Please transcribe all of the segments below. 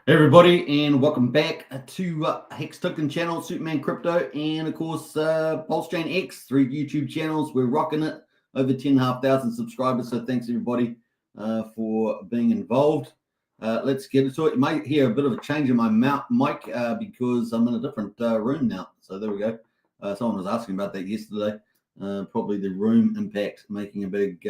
Hey everybody, and welcome back to Hex Token channel, Superman Crypto, and of course Pulse Chain X, 3 YouTube channels. We're rocking it, over 10,500 subscribers. So thanks everybody for being involved. Let's get into it. You might hear a bit of a change in my mic because I'm in a different room now. So there we go. Someone was asking about that yesterday. Probably the room impact making a big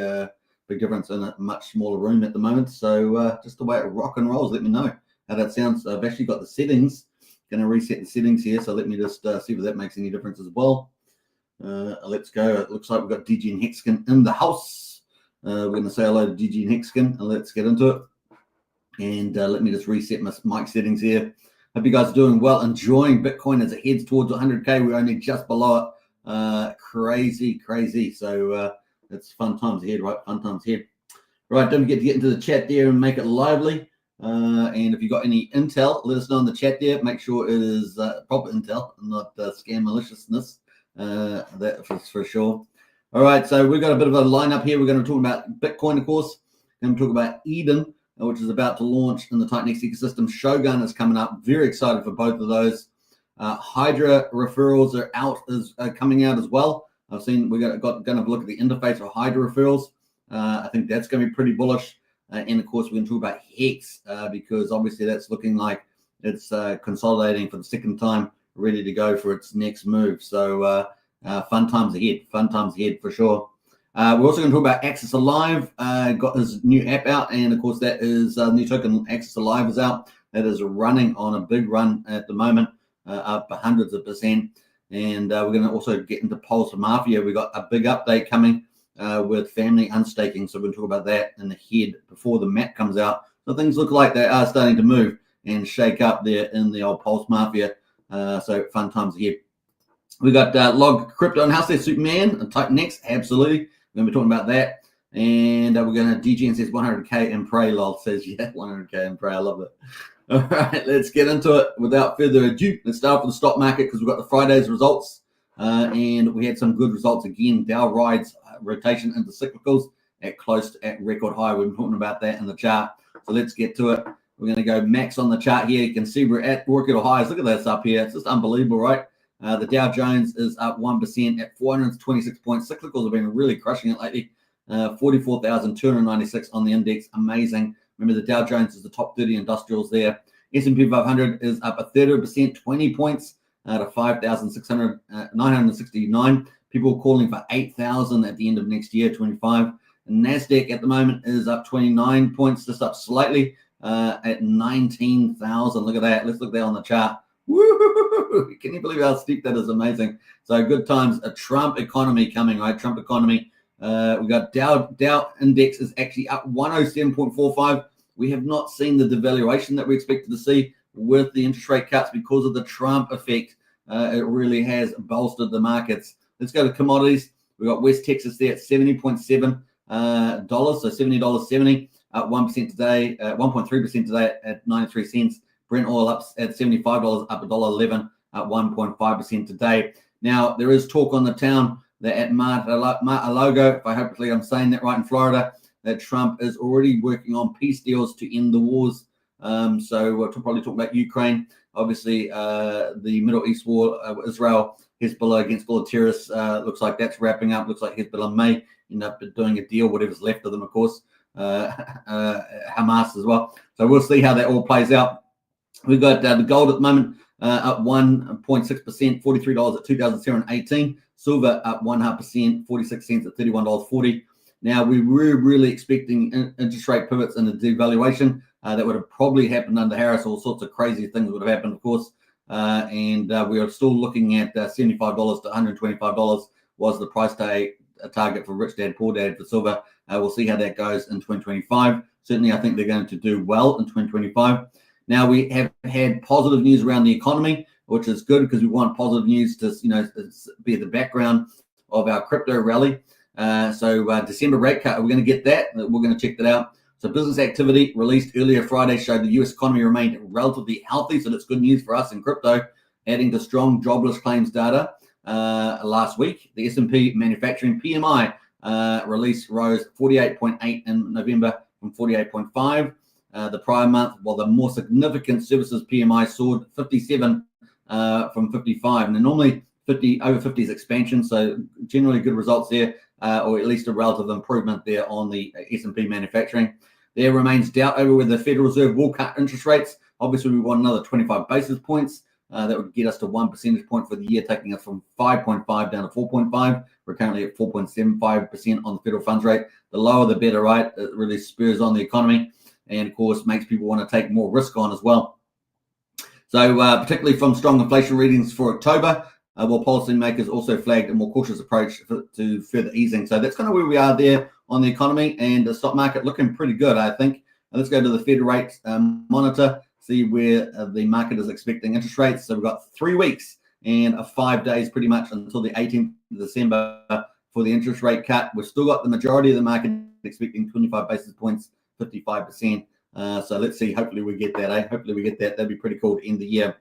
difference in a much smaller room at the moment. So just the way it rock and rolls. Let me know how that sounds. I've actually got the settings. Going to reset the settings here, so let me just see if that makes any difference as well. Let's go. It looks like we've got DG and Hexkin in the house. We're going to say hello to DG and Hexkin, and let's get into it. And let me just reset my mic settings here. Hope you guys are doing well, enjoying Bitcoin as it heads towards 100K. We're only just below it. Crazy. So it's fun times ahead, right? Fun times ahead. Right, don't forget to get into the chat there and make it lively. And if you've got any intel, let us know in the chat there. Make sure it is proper intel, not scam maliciousness. That for sure. All right, so we've got a bit of a lineup here. We're going to talk about Bitcoin, of course. We're going to talk about Eden, which is about to launch in the Titanx ecosystem. Shogun is coming up. Very excited for both of those. Hydra referrals are coming out as well. I've seen we're going to look at the interface for Hydra referrals. I think that's going to be pretty bullish. And of course, we're going to talk about Hex because obviously that's looking like it's consolidating for the second time, ready to go for its next move. So fun times ahead for sure. We're also going to talk about Access Alive. Got his new app out, and of course that is new token Access Alive is out. That is running on a big run at the moment, up hundreds of %. And we're going to also get into Pulse Mafia. We got a big update coming. With family unstaking, so we'll talk about that in the head before the map comes out. So things look like they are starting to move and shake up there in the old Pulse Mafia. So fun times ahead. We got Log Crypto and House there, Superman and Titanx, absolutely. We're going to be talking about that, and we're going to DGN says 100K and pray. Lol says 100K and pray. I love it. All right, let's get into it. Without further ado, let's start with the stock market because we've got the Friday's results. And we had some good results again. Dow rides rotation into cyclicals at record high. We've been talking about that in the chart. So let's get to it. We're going to go max on the chart here. You can see we're at record highs. Look at this up here. It's just unbelievable, right? The Dow Jones is up 1% at 426 points. Cyclicals have been really crushing it lately. 44,296 on the index. Amazing. Remember, the Dow Jones is the top 30 industrials there. S&P 500 is up a third of a percent, 20 points. To 5,969. People calling for 8,000 at the end of next year, 25. And NASDAQ at the moment is up 29 points, just up slightly at 19,000. Look at that. Let's look there on the chart. Woo! Can you believe how steep that is? Amazing. So good times. A Trump economy coming, right? Trump economy. We got Dow index is actually up 107.45. We have not seen the devaluation that we expected to see with the interest rate cuts because of the Trump effect. It really has bolstered the markets. Let's go to commodities. We've got West Texas there at $70.7, so $70.70, up 1% today, 1.3% today at 93 cents. Brent oil up at $75, up $1.11, up 1.5% today. Now, there is talk on the town that at Mar-a-Lago, hopefully I'm saying that right, in Florida, that Trump is already working on peace deals to end the wars. So we'll probably talk about Ukraine. Obviously, the Middle East war, Israel, Hezbollah against all the terrorists, looks like that's wrapping up. Looks like Hezbollah may end up doing a deal, whatever's left of them, of course. Hamas as well. So we'll see how that all plays out. We've got the gold at the moment up 1.6%, $43 at 2,718. Silver up 0.5%, 46 cents at $31.40. Now, we were really expecting interest rate pivots and a devaluation. That would have probably happened under Harris. All sorts of crazy things would have happened, of course. And we are still looking at $75 to $125 was the price target for Rich Dad, Poor Dad for silver. We'll see how that goes in 2025. Certainly, I think they're going to do well in 2025. Now, we have had positive news around the economy, which is good because we want positive news to be the background of our crypto rally. So December rate cut, we're going to get that. We're going to check that out. So business activity released earlier Friday showed the U.S. economy remained relatively healthy. So that's good news for us in crypto, adding to strong jobless claims data last week. The S&P manufacturing PMI release rose 48.8 in November from 48.5. the prior month, while the more significant services PMI soared 57 from 55. And normally over 50 is expansion, so generally good results there, or at least a relative improvement there on the S&P manufacturing. There remains doubt over whether the Federal Reserve will cut interest rates. Obviously, we want another 25 basis points. That would get us to 1 percentage point for the year, taking us from 5.5 down to 4.5. We're currently at 4.75% on the federal funds rate. The lower, the better, right? It really spurs on the economy and, of course, makes people want to take more risk on as well. So, particularly from strong inflation readings for October, while policymakers also flagged a more cautious approach to further easing. So that's kind of where we are there on the economy, and the stock market looking pretty good, I think. Let's go to the Fed rate monitor, see where the market is expecting interest rates. So we've got 3 weeks and 5 days pretty much until the 18th of December for the interest rate cut. We've still got the majority of the market expecting 25 basis points, 55%. So let's see. Hopefully we get that. Hopefully we get that. That'd be pretty cool to end the year.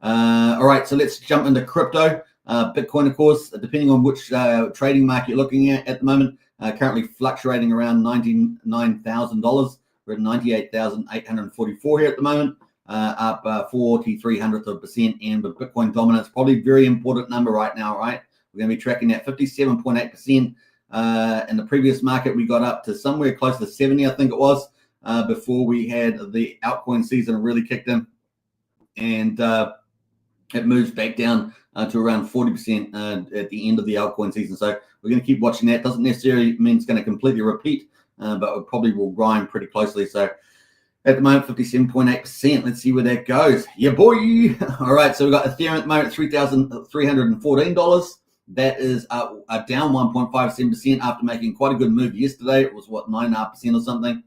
All right, so let's jump into crypto. Bitcoin, of course, depending on which trading market you're looking at the moment, currently fluctuating around $99,000. We're at 98,844 here at the moment, up 0.43%. And with Bitcoin dominance, probably very important number right now, right? We're going to be tracking at 57.8%. In the previous market, we got up to somewhere close to 70, I think it was, before we had the altcoin season really kicked in. And it moves back down to around 40% at the end of the altcoin season. So we're going to keep watching that. Doesn't necessarily mean it's going to completely repeat, but it probably will grind pretty closely. So at the moment, 57.8%. Let's see where that goes. Yeah, boy. All right, so we've got Ethereum at the moment, $3,314. That is down 1.57% after making quite a good move yesterday. It was, 9.5% or something.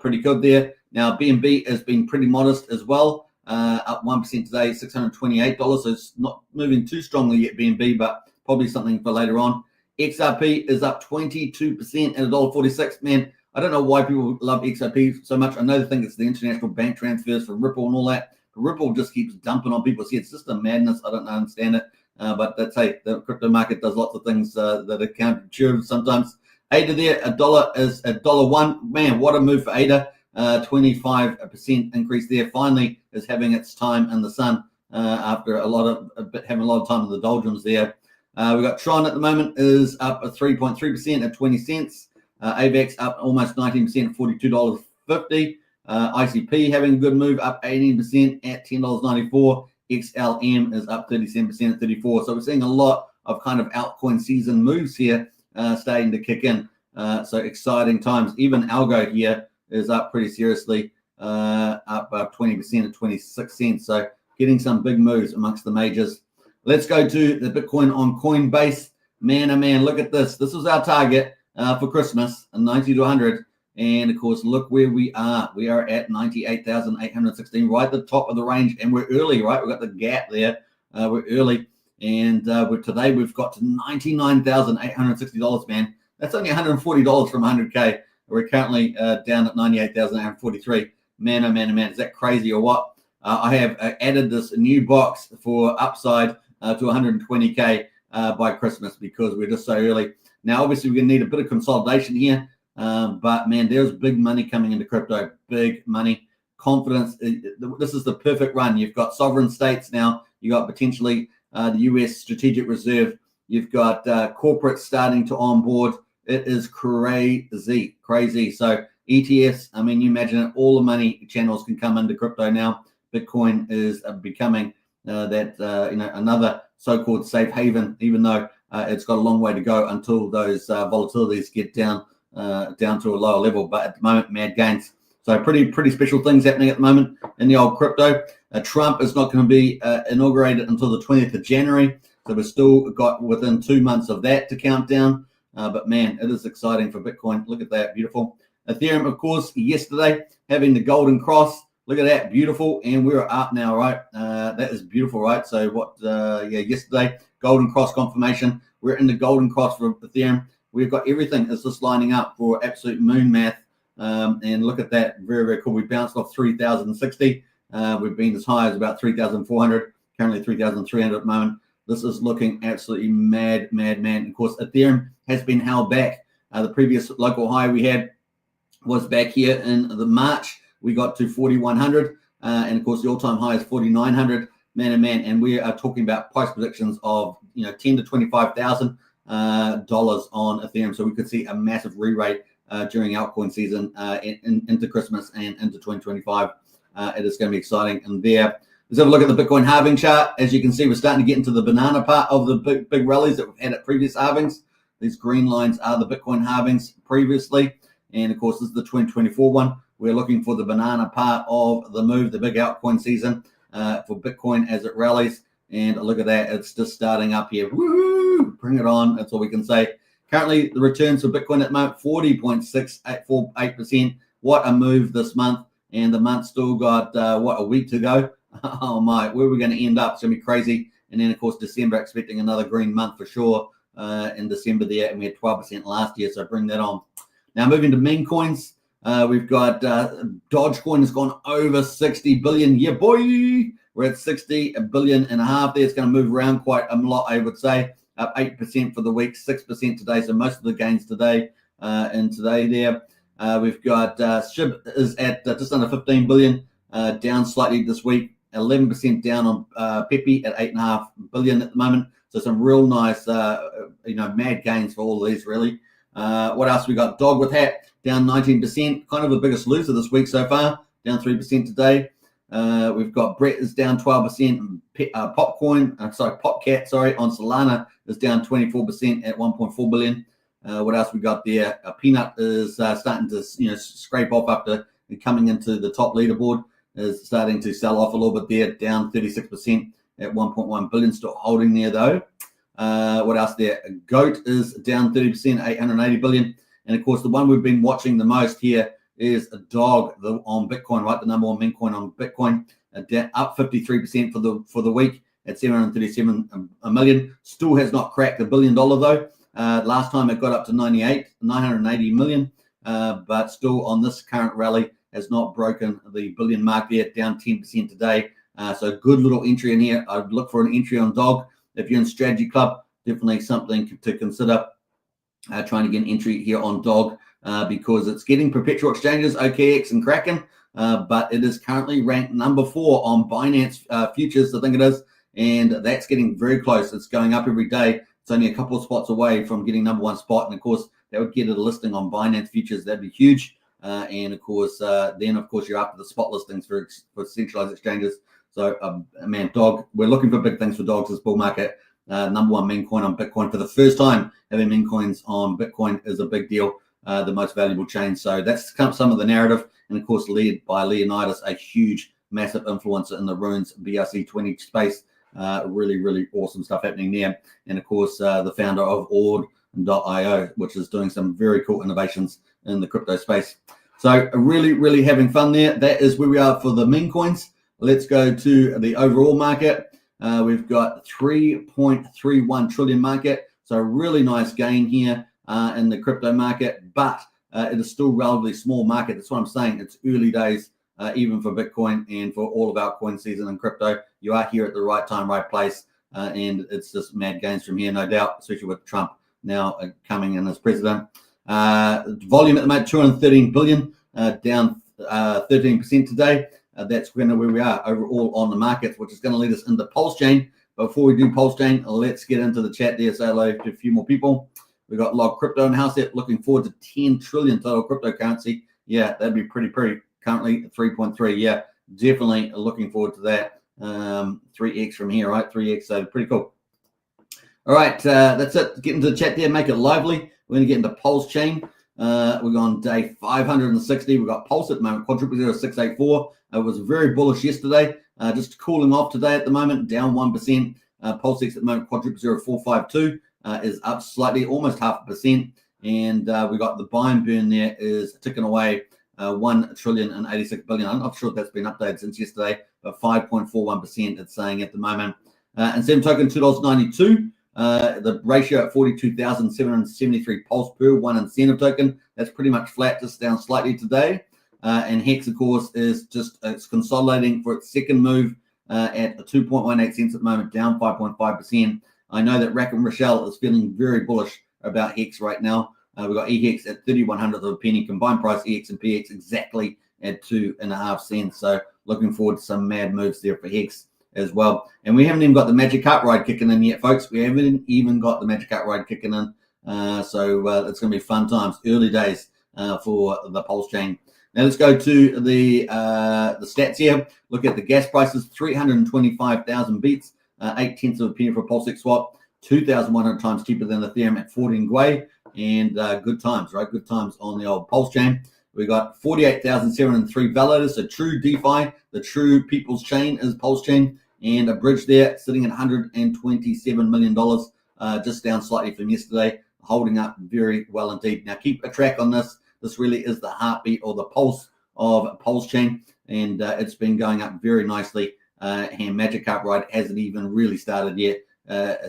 Pretty good there. Now, BNB has been pretty modest as well. Up 1% today, $628. So it's not moving too strongly yet, BNB, but probably something for later on. XRP is up 22% at $1.46. Man, I don't know why people love XRP so much. I know they think it's the international bank transfers from Ripple and all that. But Ripple just keeps dumping on people's heads. It's just a madness. I don't understand it. But that's, hey, the crypto market does lots of things that are counterintuitive sometimes. ADA there, $1 is $1. Man, what a move for ADA. 25% increase there. Finally is having its time in the sun after having a lot of time in the doldrums there. We've got Tron at the moment is up 3.3% at 20 cents. AVAX up almost 19% at $42.50. ICP having a good move, up 18% at $10.94. XLM is up 37% at 34. So we're seeing a lot of kind of altcoin season moves here starting to kick in. So exciting times. Even ALGO here is up pretty seriously, up 20% at 26 cents. So getting some big moves amongst the majors. Let's go to the Bitcoin on Coinbase. Man, oh man, look at this. This was our target for Christmas, 90 to 100. And of course, look where we are. We are at 98,816, right at the top of the range. And we're early, right? We've got the gap there. We're early. And today we've got to $99,860, man. That's only $140 from 100K. We're currently down at 98,843. Man, oh man, oh man. Is that crazy or what? I have added this new box for upside to 120K by Christmas because we're just so early. Now, obviously, we're going to need a bit of consolidation here. But, man, there's big money coming into crypto. Big money. Confidence. This is the perfect run. You've got sovereign states now. You've got potentially the U.S. Strategic Reserve. You've got corporates starting to onboard. It is crazy, crazy. So ETFs, I mean, you imagine it, all the money channels can come into crypto now. Bitcoin is becoming another so-called safe haven, even though it's got a long way to go until those volatilities get down to a lower level. But at the moment, mad gains. So pretty special things happening at the moment in the old crypto. Trump is not going to be inaugurated until the 20th of January. So we've still got within 2 months of that to count down. But man, it is exciting for Bitcoin. Look at that, beautiful. Ethereum, of course, yesterday having the golden cross. Look at that, beautiful. And we're up now, right? That is beautiful, right? So yesterday, golden cross confirmation. We're in the golden cross for Ethereum. We've got everything. It's just lining up for absolute moon math. And look at that, very, very cool. We bounced off 3,060. We've been as high as about 3,400. Currently 3,300 at the moment. This is looking absolutely mad. Of course, Ethereum has been held back. The previous local high we had was back here in the March. we got to 4,100. And of course, the all-time high is 4,900. Man, and we are talking about price predictions of $10,000 to $25,000 on Ethereum. So we could see a massive re-rate during altcoin season into Christmas and into 2025. It is going to be exciting. And there, let's have a look at the Bitcoin halving chart. As you can see, we're starting to get into the banana part of the big rallies that we've had at previous halvings. These green lines are the Bitcoin halvings previously. And of course, this is the 2024 one. We're looking for the banana part of the move, the big altcoin season for Bitcoin as it rallies. And look at that. It's just starting up here. Woohoo! Bring it on. That's all we can say. Currently, the returns for Bitcoin at the moment, 40.648%. What a move this month. And the month still got, a week to go. Oh, my. Where are we going to end up? It's going to be crazy. And then, of course, December, expecting another green month for sure in December there. And we had 12% last year, so bring that on. Now, moving to meme coins. We've got Dogecoin has gone over 60 billion. Yeah, boy. We're at 60 billion and a half there. It's going to move around quite a lot, I would say. Up 8% for the week, 6% today. So most of the gains today and today there. We've got SHIB is at just under 15 billion, down slightly this week. 11% down on Pepe at 8.5 billion at the moment. So some real nice, mad gains for all of these, really. What else we got? Dog with Hat down 19%, kind of the biggest loser this week so far, down 3% today. We've got Brett is down 12%. Popcat, on Solana is down 24% at 1.4 billion. What else we got there? Peanut is starting to scrape off after coming into the top leaderboard. Is starting to sell off a little bit there, down 36% at 1.1 billion. Still holding there though. What else there? Goat is down 30%, 880 billion. And of course, the one we've been watching the most here is a dog on Bitcoin, right? The number one meme coin on Bitcoin, up 53% for the week at 737 million. Still has not cracked $1 billion though. Last time it got up to 980 million, but still on this current rally has not broken the billion mark there, down 10% today. So good little entry in here. I'd look for an entry on dog. If you're in Strategy Club, definitely something to consider. Trying to get an entry here on dog because it's getting perpetual exchanges, OKX and Kraken, but it is currently ranked number 4 on Binance futures, I think it is, and that's getting very close. It's going up every day. It's only a couple of spots away from getting number 1 spot, and of course, that would get it a listing on Binance futures. That'd be huge. And of course, then of course, you're after the spot listings for centralized exchanges. So, man, dog, we're looking for big things for dogs this bull market. Number 1 meme coin on Bitcoin for the first time. Having meme coins on Bitcoin is a big deal, the most valuable chain. So that's some of the narrative. And of course, led by Leonidas, a huge, massive influencer in the Runes BRC20 space. Really, really awesome stuff happening there. And of course, the founder of Ord.io, which is doing some very cool innovations in the crypto space. So really, really having fun there. That is where we are for the meme coins. Let's go to the overall market. We've got 3.31 trillion market. So a really nice gain here in the crypto market, but it is still relatively small market. That's what I'm saying. It's early days, even for Bitcoin and for all of altcoin season and crypto. You are here at the right time, right place, and it's just mad gains from here, no doubt, especially with Trump now coming in as president. Volume at the moment, 213 billion, down 13% today. That's kind of where we are overall on the markets, which is going to lead us into Pulse Chain. Before we do Pulse Chain, let's get into the chat there. Say hello to a few more people. We've got Log Crypto in the house there, looking forward to 10 trillion total cryptocurrency. Yeah, that'd be pretty. Currently 3.3. Yeah, definitely looking forward to that. 3x from here, right? 3x, so pretty cool. All right, that's it. Get into the chat there, make it lively. We're going to get into Pulse Chain. We're on day 560. We've got Pulse at the moment, quadruple 0684. It was very bullish yesterday, just cooling off today at the moment, down 1%. Pulse X at the moment, quadruple 0452 is up slightly, almost 0.5%. And we got the buy and burn there is ticking away 1 trillion and 86 billion. I'm not sure if that's been updated since yesterday, but 5.41% it's saying at the moment. And Seven Token, $2.92. The ratio at 42,773 pulse per one incentive token. That's pretty much flat, just down slightly today. And Hex, of course, is just it's consolidating for its second move at 2.18 cents at the moment, down 5.5%. I know that Rack and Rochelle is feeling very bullish about Hex right now. We've got EHEX at 3,100 of a penny, combined price EX and PX exactly at 2.5 cents. So looking forward to some mad moves there for Hex as well. And we haven't even got the Magic Cart Ride kicking in yet, folks. We haven't even got the Magic Cart Ride kicking in. So it's going to be fun times, early days for the Pulse Chain. Now let's go to the stats here. Look at the gas prices: 325,000 beats, 0.8 of a penny for a Pulse X swap, 2,100 times cheaper than Ethereum at 14 Gwei, and good times, right? Good times on the old Pulse Chain. We got 48,703 validators, so true DeFi, the true people's chain is Pulse Chain, and a bridge there sitting at $127 million, just down slightly from yesterday, holding up very well indeed. Now keep a track on this. This really is the heartbeat or the pulse of Pulse Chain, and it's been going up very nicely. And Magic Cart Ride hasn't even really started yet,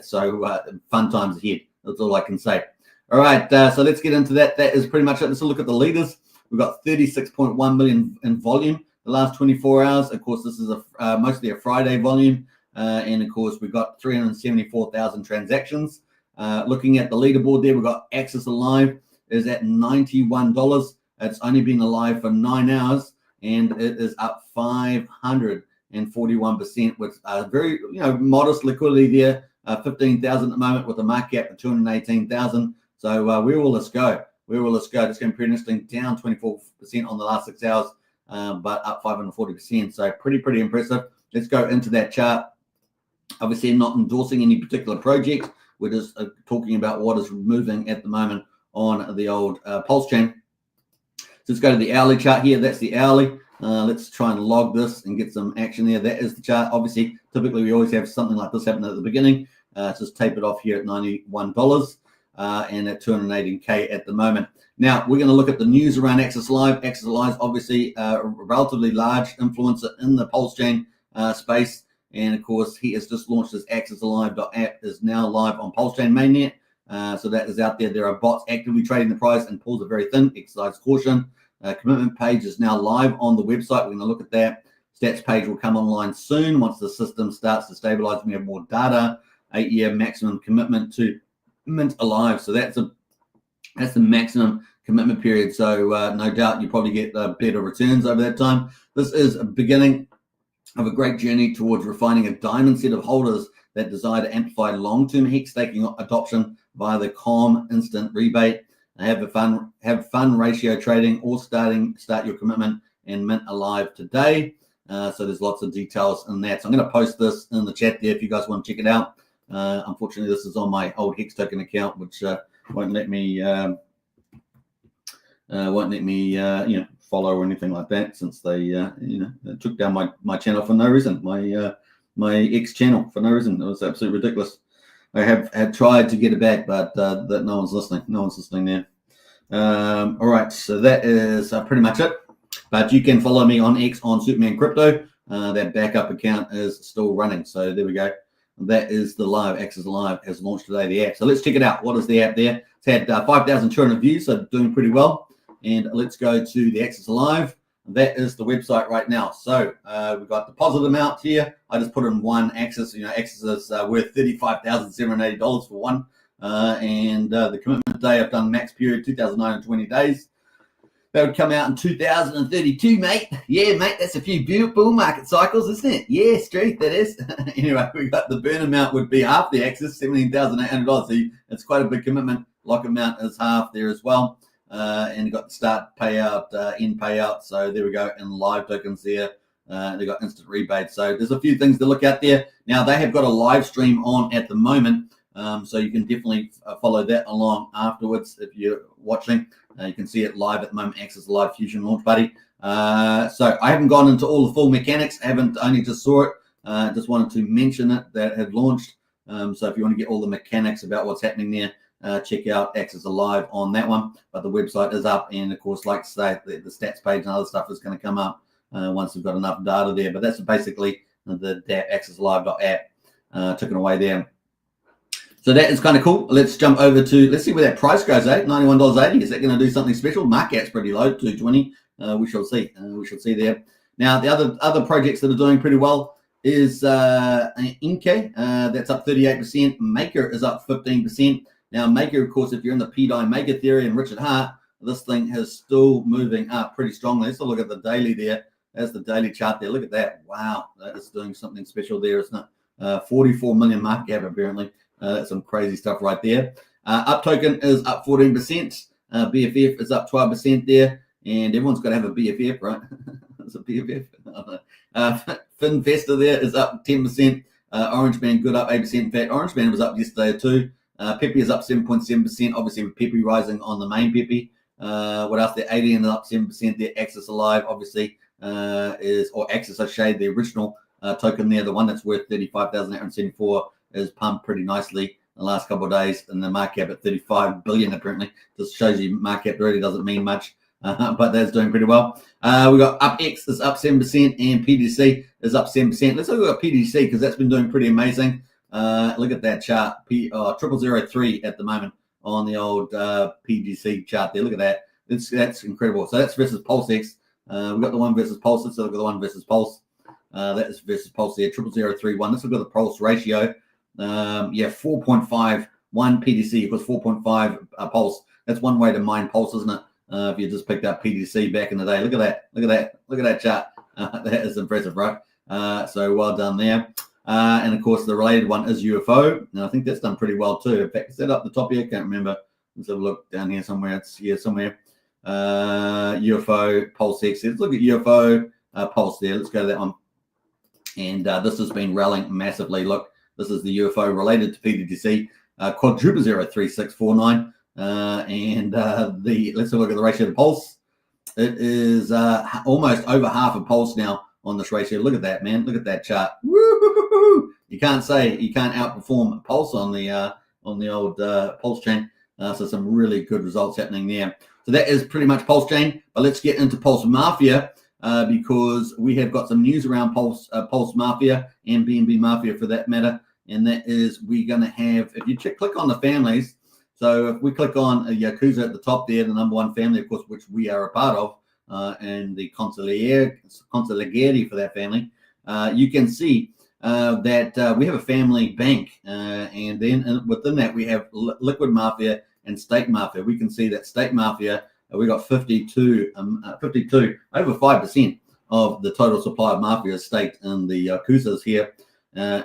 so fun times ahead. That's all I can say. All right, so let's get into that. That is pretty much it. Let's look at the leaders. We've got 36.1 million in volume the last 24 hours. Of course, this is mostly a Friday volume, and of course, we've got 374,000 transactions. Looking at the leaderboard there, we've got Axis Alive is at $91. It's only been alive for 9 hours, and it is up 541% with very modest liquidity there, 15,000 at the moment with a market cap of 218,000. So where will this go? Where will this go? It's going to be pretty interesting. Down 24% on the last 6 hours, but up 540%. So pretty impressive. Let's go into that chart. Obviously, I'm not endorsing any particular project. We're just talking about what is moving at the moment on the old Pulse Chain. So let's go to the hourly chart here. That's the hourly. Let's try and log this and get some action there. That is the chart. Obviously, typically we always have something like this happen at the beginning. Just tape it off here at $91 and at 218K at the moment. Now, we're going to look at the news around Axis Live. Axis Live is obviously a relatively large influencer in the Pulse Chain space. And, of course, he has just launched his axisalive.app, is now live on Pulse Chain mainnet. So that is out there. There are bots actively trading the price and pools are very thin. Exercise caution. Commitment page is now live on the website. We're going to look at that. Stats page will come online soon once the system starts to stabilize. We have more data. 8-year maximum commitment to mint alive. So that's the maximum commitment period. So no doubt you probably get better returns over that time. This is a beginning of a great journey towards refining a diamond set of holders that desire to amplify long-term hex staking adoption via the calm instant rebate. Have fun ratio trading or start your commitment and mint alive today. So there's lots of details in that. So I'm going to post this in the chat there if you guys want to check it out. Unfortunately, this is on my old Hex token account, which won't let me follow or anything like that, since they took down my channel for no reason. My X channel for no reason. It was absolutely ridiculous. I have tried to get it back, but that no one's listening. No one's listening there. All right, so that is pretty much it. But you can follow me on X on Superman Crypto. That backup account is still running. So there we go. That is the live. Axis Live has launched today, the app. So let's check it out. What is the app there? It's had 5,200 views, so doing pretty well. And let's go to the Axis Live. That is the website right now. So we've got deposit amount here. I just put in one Axis. Axis is worth $35,780 for one. And the commitment day, I've done max period 2,920 days. That would come out in 2032, mate. Yeah, mate, that's a few bull market cycles, isn't it? Yeah, straight, that is. Anyway, we got the burn amount would be half the Axis, $17,800. So it's quite a big commitment. Lock amount is half there as well. And you've got the start payout, end payout. So there we go. And live tokens there. They've got instant rebate. So there's a few things to look at there. Now, they have got a live stream on at the moment. So you can definitely follow that along afterwards if you're watching. You can see it live at the moment, Axis Live Fusion Launch Buddy. So I haven't gone into all the full mechanics. I haven't only just saw it. Just wanted to mention it that it had launched. So if you want to get all the mechanics about what's happening there, check out Axis Live on that one. But the website is up. And, of course, like I say, the stats page and other stuff is going to come up once we've got enough data there. But that's basically the axisalive.app ticking away there. So that is kind of cool. Let's jump over to, let's see where that price goes, $91.80. Is that going to do something special? Market cap's pretty low, 220. We shall see. We shall see there. Now, the other projects that are doing pretty well is Inke. That's up 38%. Maker is up 15%. Now, Maker, of course, if you're in the PDI Maker theory and Richard Hart, this thing is still moving up pretty strongly. Let's look at the daily there. That's the daily chart there. Look at that. Wow, that is doing something special there, isn't it? 44 million market cap apparently. That's some crazy stuff right there. Up token is up 14%. BFF is up 12% there. And everyone's got to have a BFF, right? It's a BFF. Finvesta there is up 10%. Orange Band good up 8%. In fact, Orange Band was up yesterday too. Pepe is up 7.7%. Obviously with Pepe rising on the main Pepe. What else? The 80 is up 7% there. Axis Alive obviously or Axis Shade, the original token there, the one that's worth 35,874 is pumped pretty nicely the last couple of days, and the market cap at 35 billion apparently. Just shows you market cap really doesn't mean much. But that's doing pretty well. We got UpX is up 7% and PDC is up 7%. Let's look at PDC because that's been doing pretty amazing. Look at that chart, 0003 at the moment on the old PDC chart there. Look at that. That's incredible. So that's versus PulseX. We've got the one versus Pulse. Let's look at the one versus Pulse. That is versus Pulse there, 0031. Let's look at the Pulse ratio. 4.51 PDC equals 4.5 Pulse. That's one way to mine Pulse, isn't it? If you just picked up PDC back in the day. Look at that. Look at that. Look at that chart. That is impressive, right? So well done there. And of course, the related one is UFO. And I think that's done pretty well too. In fact, is that up the top here? I can't remember. Let's have a look down here somewhere. It's here somewhere. UFO, Pulse X. Let's look at UFO, Pulse there. Let's go to that one. And this has been rallying massively. Look, this is the UFO related to PDC, quadruple 03649. Let's have a look at the ratio to Pulse. It is almost over half a Pulse now on this ratio. Look at that, man. Look at that chart. Woo-hoo-hoo-hoo. You can't say you can't outperform Pulse on the old Pulse chain. So some really good results happening there. So that is pretty much Pulse chain. But let's get into Pulse Mafia because we have got some news around Pulse Mafia and BNB Mafia for that matter. And that is we're going to have, if you click on the families. So if we click on Yakuza at the top there, the number one family, of course, which we are a part of, and the consigliere for that family, you can see that we have a family bank. And then within that, we have Liquid Mafia and Stake Mafia. We can see that Stake Mafia, we got 52, over 5% of the total supply of Mafia staked in the Yakuzas here.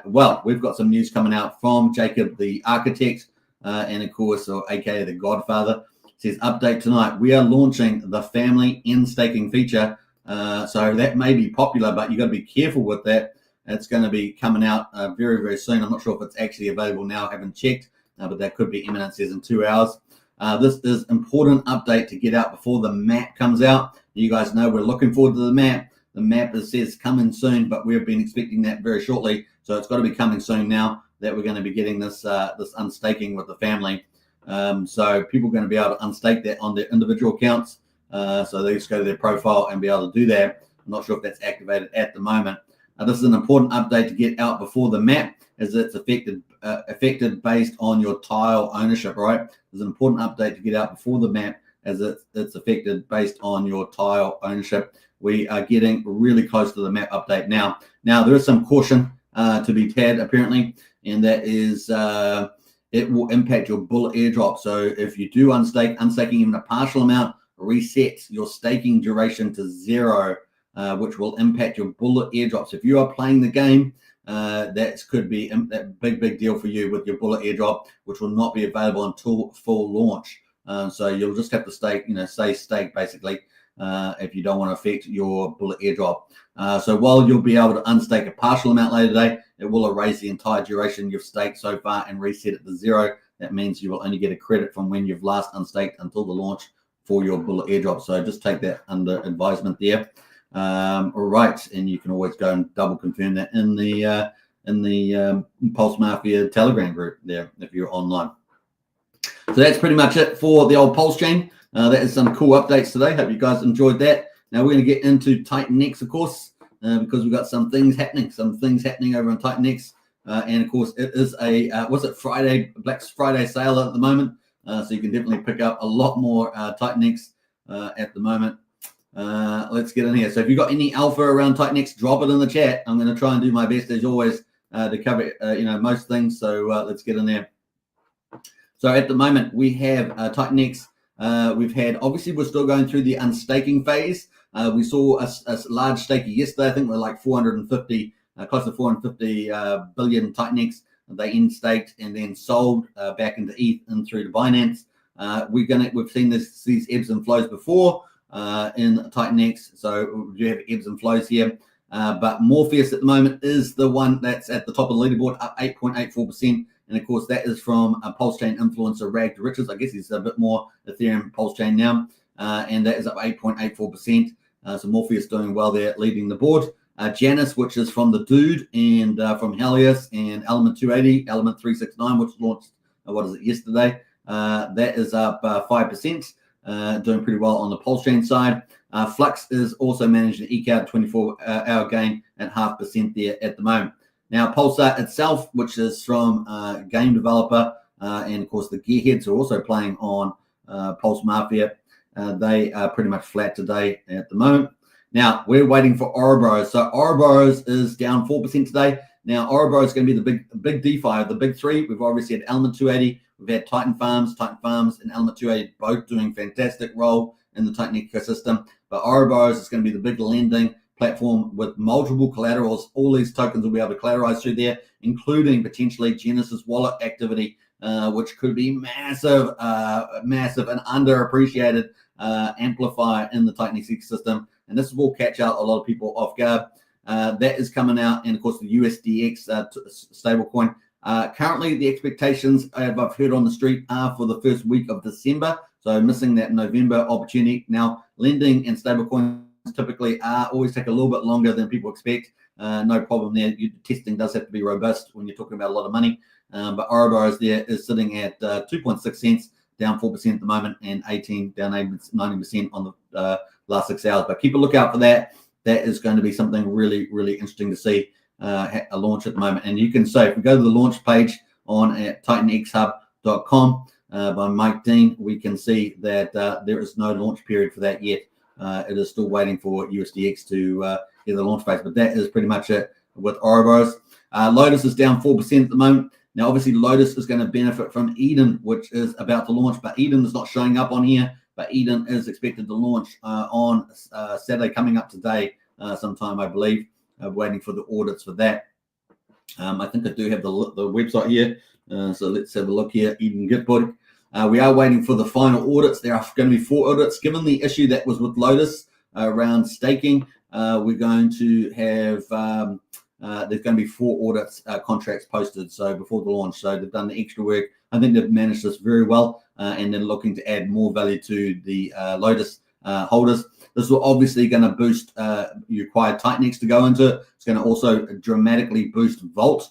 Well, we've got some news coming out from Jacob, the architect, and of course, or aka the Godfather. It says update tonight. We are launching the family in staking feature. So that may be popular, but you got to be careful with that. It's going to be coming out very, very soon. I'm not sure if it's actually available now. I haven't checked, but that could be imminent. Says in 2 hours. This is important update to get out before the map comes out. You guys know we're looking forward to the map. The map says coming soon, but we've been expecting that very shortly. So it's got to be coming soon now that we're going to be getting this this unstaking with the family. So people are going to be able to unstake that on their individual accounts. So they just go to their profile and be able to do that. I'm not sure if that's activated at the moment. This is an important update to get out before the map, as it's affected based on your tile ownership, right? There's an important update to get out before the map, as it's affected based on your tile ownership. We are getting really close to the map update now. Now, there is some caution to be had, apparently, and that is it will impact your bullet airdrop. So if you do unstaking even a partial amount, resets your staking duration to 0, which will impact your bullet airdrops. If you are playing the game, that could be a big deal for you with your bullet airdrop, which will not be available until full launch. So you'll just have to stake, say stake basically, if you don't want to affect your bullet airdrop. So while you'll be able to unstake a partial amount later today, it will erase the entire duration you've staked so far and reset it to 0. That means you will only get a credit from when you've last unstaked until the launch for your bullet airdrop. So just take that under advisement there. All right, and you can always go and double confirm that in the Pulse Mafia Telegram group there if you're online. So that's pretty much it for the old Pulse chain. That is some cool updates today. Hope you guys enjoyed that. Now we're going to get into Titan X, of course, because we've got some things happening over on Titan X. And of course, it is a Black Friday sale at the moment. So you can definitely pick up a lot more Titan X at the moment. Let's get in here. So if you've got any alpha around Titan X, drop it in the chat. I'm going to try and do my best as always to cover most things. So let's get in there. So at the moment we have Titan X We've had, obviously, we're still going through the unstaking phase. We saw a large staker yesterday. I think we're like 450, close to 450 billion Titanx. They in-staked and then sold back into ETH and through to Binance. We've seen these ebbs and flows before in Titanx, so we do have ebbs and flows here. But Morpheus at the moment is the one that's at the top of the leaderboard, up 8.84%. And of course, that is from a Pulse Chain influencer, Rag to Riches. I guess he's a bit more Ethereum Pulse Chain now. And that is up 8.84%. So Morpheus doing well there, leading the board. Janus, which is from the Dude and from Helios, and Element 280, Element 369, which launched, yesterday. That is up 5%, doing pretty well on the Pulse Chain side. Flux is also managing to eke out a 24-hour gain at 0.5% there at the moment. Now, Pulsar itself, which is from a game developer, and of course the gearheads are also playing on Pulse Mafia. They are pretty much flat today at the moment. Now, we're waiting for Ouroboros. So Ouroboros is down 4% today. Now, Ouroboros is going to be the big DeFi of the big three. We've obviously had Element 280. We've had Titan Farms, and Element 280 both doing fantastic role in the Titan ecosystem. But Ouroboros is going to be the big lending platform with multiple collaterals. All these tokens will be able to collateralize through there, including potentially Genesis wallet activity, which could be massive and underappreciated amplifier in the Titan ecosystem. And this will catch out a lot of people off guard. That is coming out, and of course the USDX stablecoin. Currently, the expectations I've heard on the street are for the first week of December, so missing that November opportunity. Now, lending and stablecoins typically always take a little bit longer than people expect. No problem there. Testing does have to be robust when you're talking about a lot of money. But Ouroboros there is sitting at 2.6 cents, down 4% at the moment, and 18 down 90% on the last 6 hours. But keep a lookout for that. That is going to be something really, really interesting to see a launch at the moment. And you can say, if we go to the launch page on at titanxhub.com by Mike Dean, we can see that there is no launch period for that yet. It is still waiting for USDX to get the launch phase, but that is pretty much it with Ouroboros. Lotus is down 4% at the moment. Now, obviously, Lotus is going to benefit from Eden, which is about to launch, but Eden is not showing up on here. But Eden is expected to launch on Saturday, coming up today sometime, I believe. Waiting for the audits for that. I think I do have the website here. So let's have a look here. Eden Gitbook. We are waiting for the final audits. There are going to be 4 audits. Given the issue that was with Lotus around staking, we're going to have there's going to be 4 audits contracts posted. So before the launch, so they've done the extra work. I think they've managed this very well, and they're looking to add more value to the Lotus holders. This will obviously going to boost you require Titanx to go into it. It's going to also dramatically boost Vault,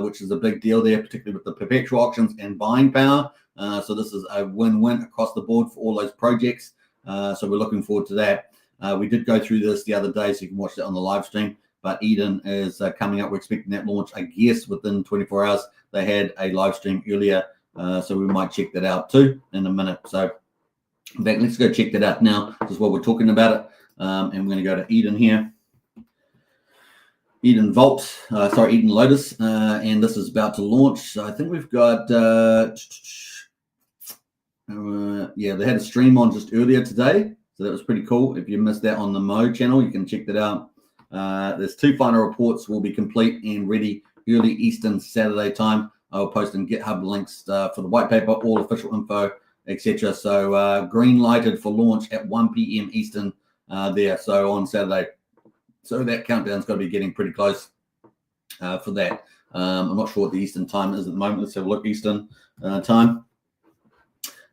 which is a big deal there, particularly with the perpetual auctions and buying power. So this is a win-win across the board for all those projects. So we're looking forward to that. We did go through this the other day, so you can watch that on the live stream. But Eden is coming up. We're expecting that launch, I guess, within 24 hours. They had a live stream earlier, so we might check that out too in a minute. So in fact, let's go check that out now. This is what we're talking about it. And we're going to go to Eden here. Eden Vault, Eden Lotus. And this is about to launch. So I think we've got, they had a stream on just earlier today. So that was pretty cool. If you missed that on the Mo channel, you can check that out. There's 2 final reports will be complete and ready early Eastern Saturday time. I'll post in GitHub links for the white paper, all official info, etc. So green lighted for launch at 1 p.m. Eastern there. So on Saturday. So that countdown's got to be getting pretty close for that. I'm not sure what the Eastern time is at the moment. Let's have a look. Eastern time.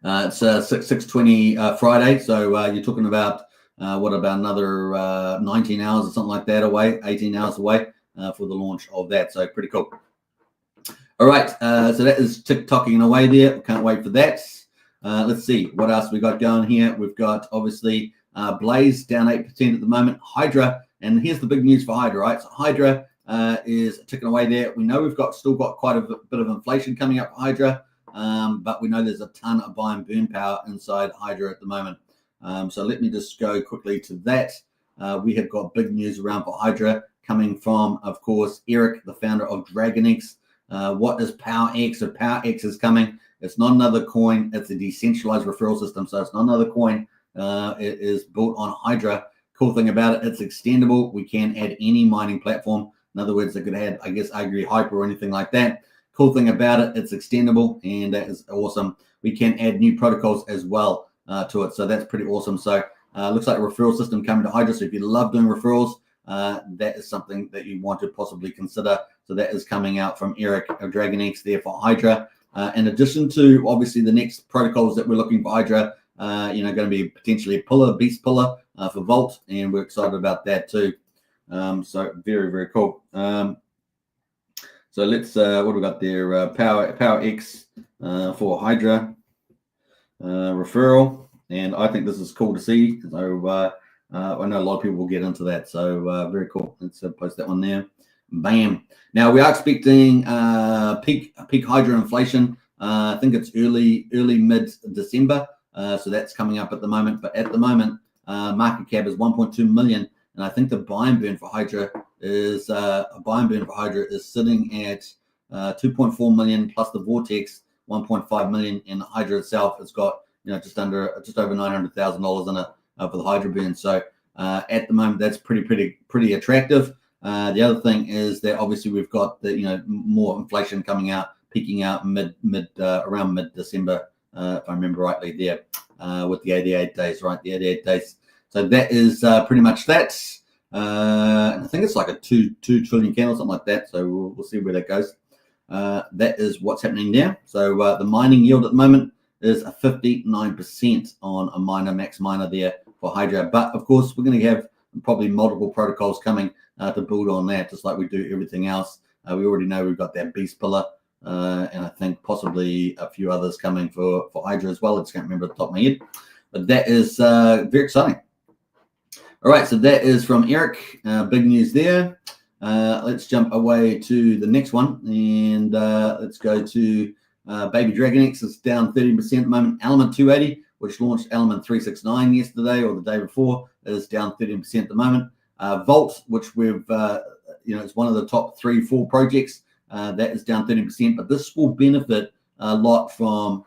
It's 6:20 Friday. So you're talking about about another 19 hours or something like that away, 18 hours away for the launch of that. So pretty cool. All right. So that is tick-tocking away there. Can't wait for that. Let's see what else we got going here. We've got obviously Blaze down 8% at the moment. Hydra, and here's the big news for Hydra, right? So Hydra is ticking away there. We know we've still got quite a bit of inflation coming up for Hydra, but we know there's a ton of buy and burn power inside Hydra at the moment. So let me just go quickly to that. We have got big news around for Hydra coming from, of course, Eric, the founder of DragonX. What is PowerX? So PowerX is coming. It's not another coin. It's a decentralized referral system. So it's not another coin. It is built on Hydra. Cool thing about it, it's extendable. We can add any mining platform. In other words, it could add, I guess, argue Hyper or anything like that. Cool thing about it, it's extendable, and that is awesome. We can add new protocols as well to it. So that's pretty awesome. So looks like a referral system coming to Hydra. So if you love doing referrals, that is something that you want to possibly consider. So that is coming out from Eric of Dragon X there for Hydra. In addition to obviously the next protocols that we're looking for Hydra, going to be potentially a pillar, beast pillar for Vault, and we're excited about that too. So very, very cool. So let's what do we got there? Power X for Hydra referral, and I think this is cool to see. So I know a lot of people will get into that. So very cool. Let's post that one there. Bam. Now we are expecting peak Hydra inflation. I think it's early mid December. So that's coming up at the moment. But at the moment, market cap is 1.2 million, and I think the buy and burn for Hydra is sitting at 2.4 million plus the Vortex 1.5 million, and the Hydra itself has got just over $900,000 in it for the Hydra burn. So at the moment, that's pretty attractive. The other thing is that obviously we've got the more inflation coming out, peaking out around mid December, if I remember rightly there, with the 88 days, right? The 88 days. So that is pretty much that. I think it's like a 2 trillion candle, something like that. So we'll see where that goes. That is what's happening there. So the mining yield at the moment is a 59% on a max miner there for Hydra. But of course, we're going to have probably multiple protocols coming to build on that, just like we do everything else. We already know we've got that beast pillar, and I think possibly a few others coming for Hydra as well. I just can't remember at the top of my head. But that is very exciting. All right, so that is from Eric. Big news there. Let's jump away to the next one, and let's go to Baby Dragon X. It's down 13% at the moment. Element 280, which launched Element 369 yesterday or the day before, is down 13% at the moment. Vault, which we've, it's one of the top 3-4 projects, that is down 13%. But this will benefit a lot from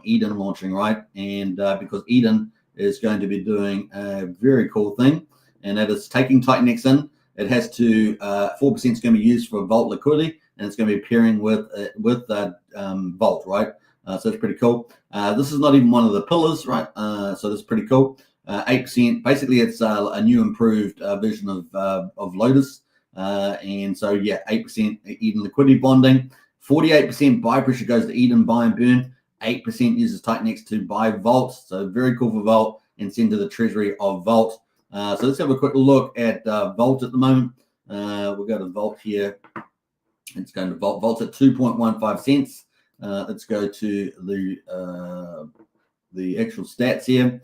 Eden launching, right? And because Eden is going to be doing a very cool thing, and that is taking Titan X in. It has to 4% is going to be used for Vault liquidity, and it's going to be pairing with Vault, right? So it's pretty cool. This is not even one of the pillars, right? So that's pretty cool. 8%. Basically, it's a new improved version of Lotus, and so yeah, 8% Eden liquidity bonding. 48% buy pressure goes to Eden buy and burn. 8% uses Titan X to buy Vault. So very cool for Vault and send to the treasury of Vault. So let's have a quick look at Vault at the moment. We'll go to Vault here. It's going to Vault. Vault's at 2.15 cents. Let's go to the actual stats here.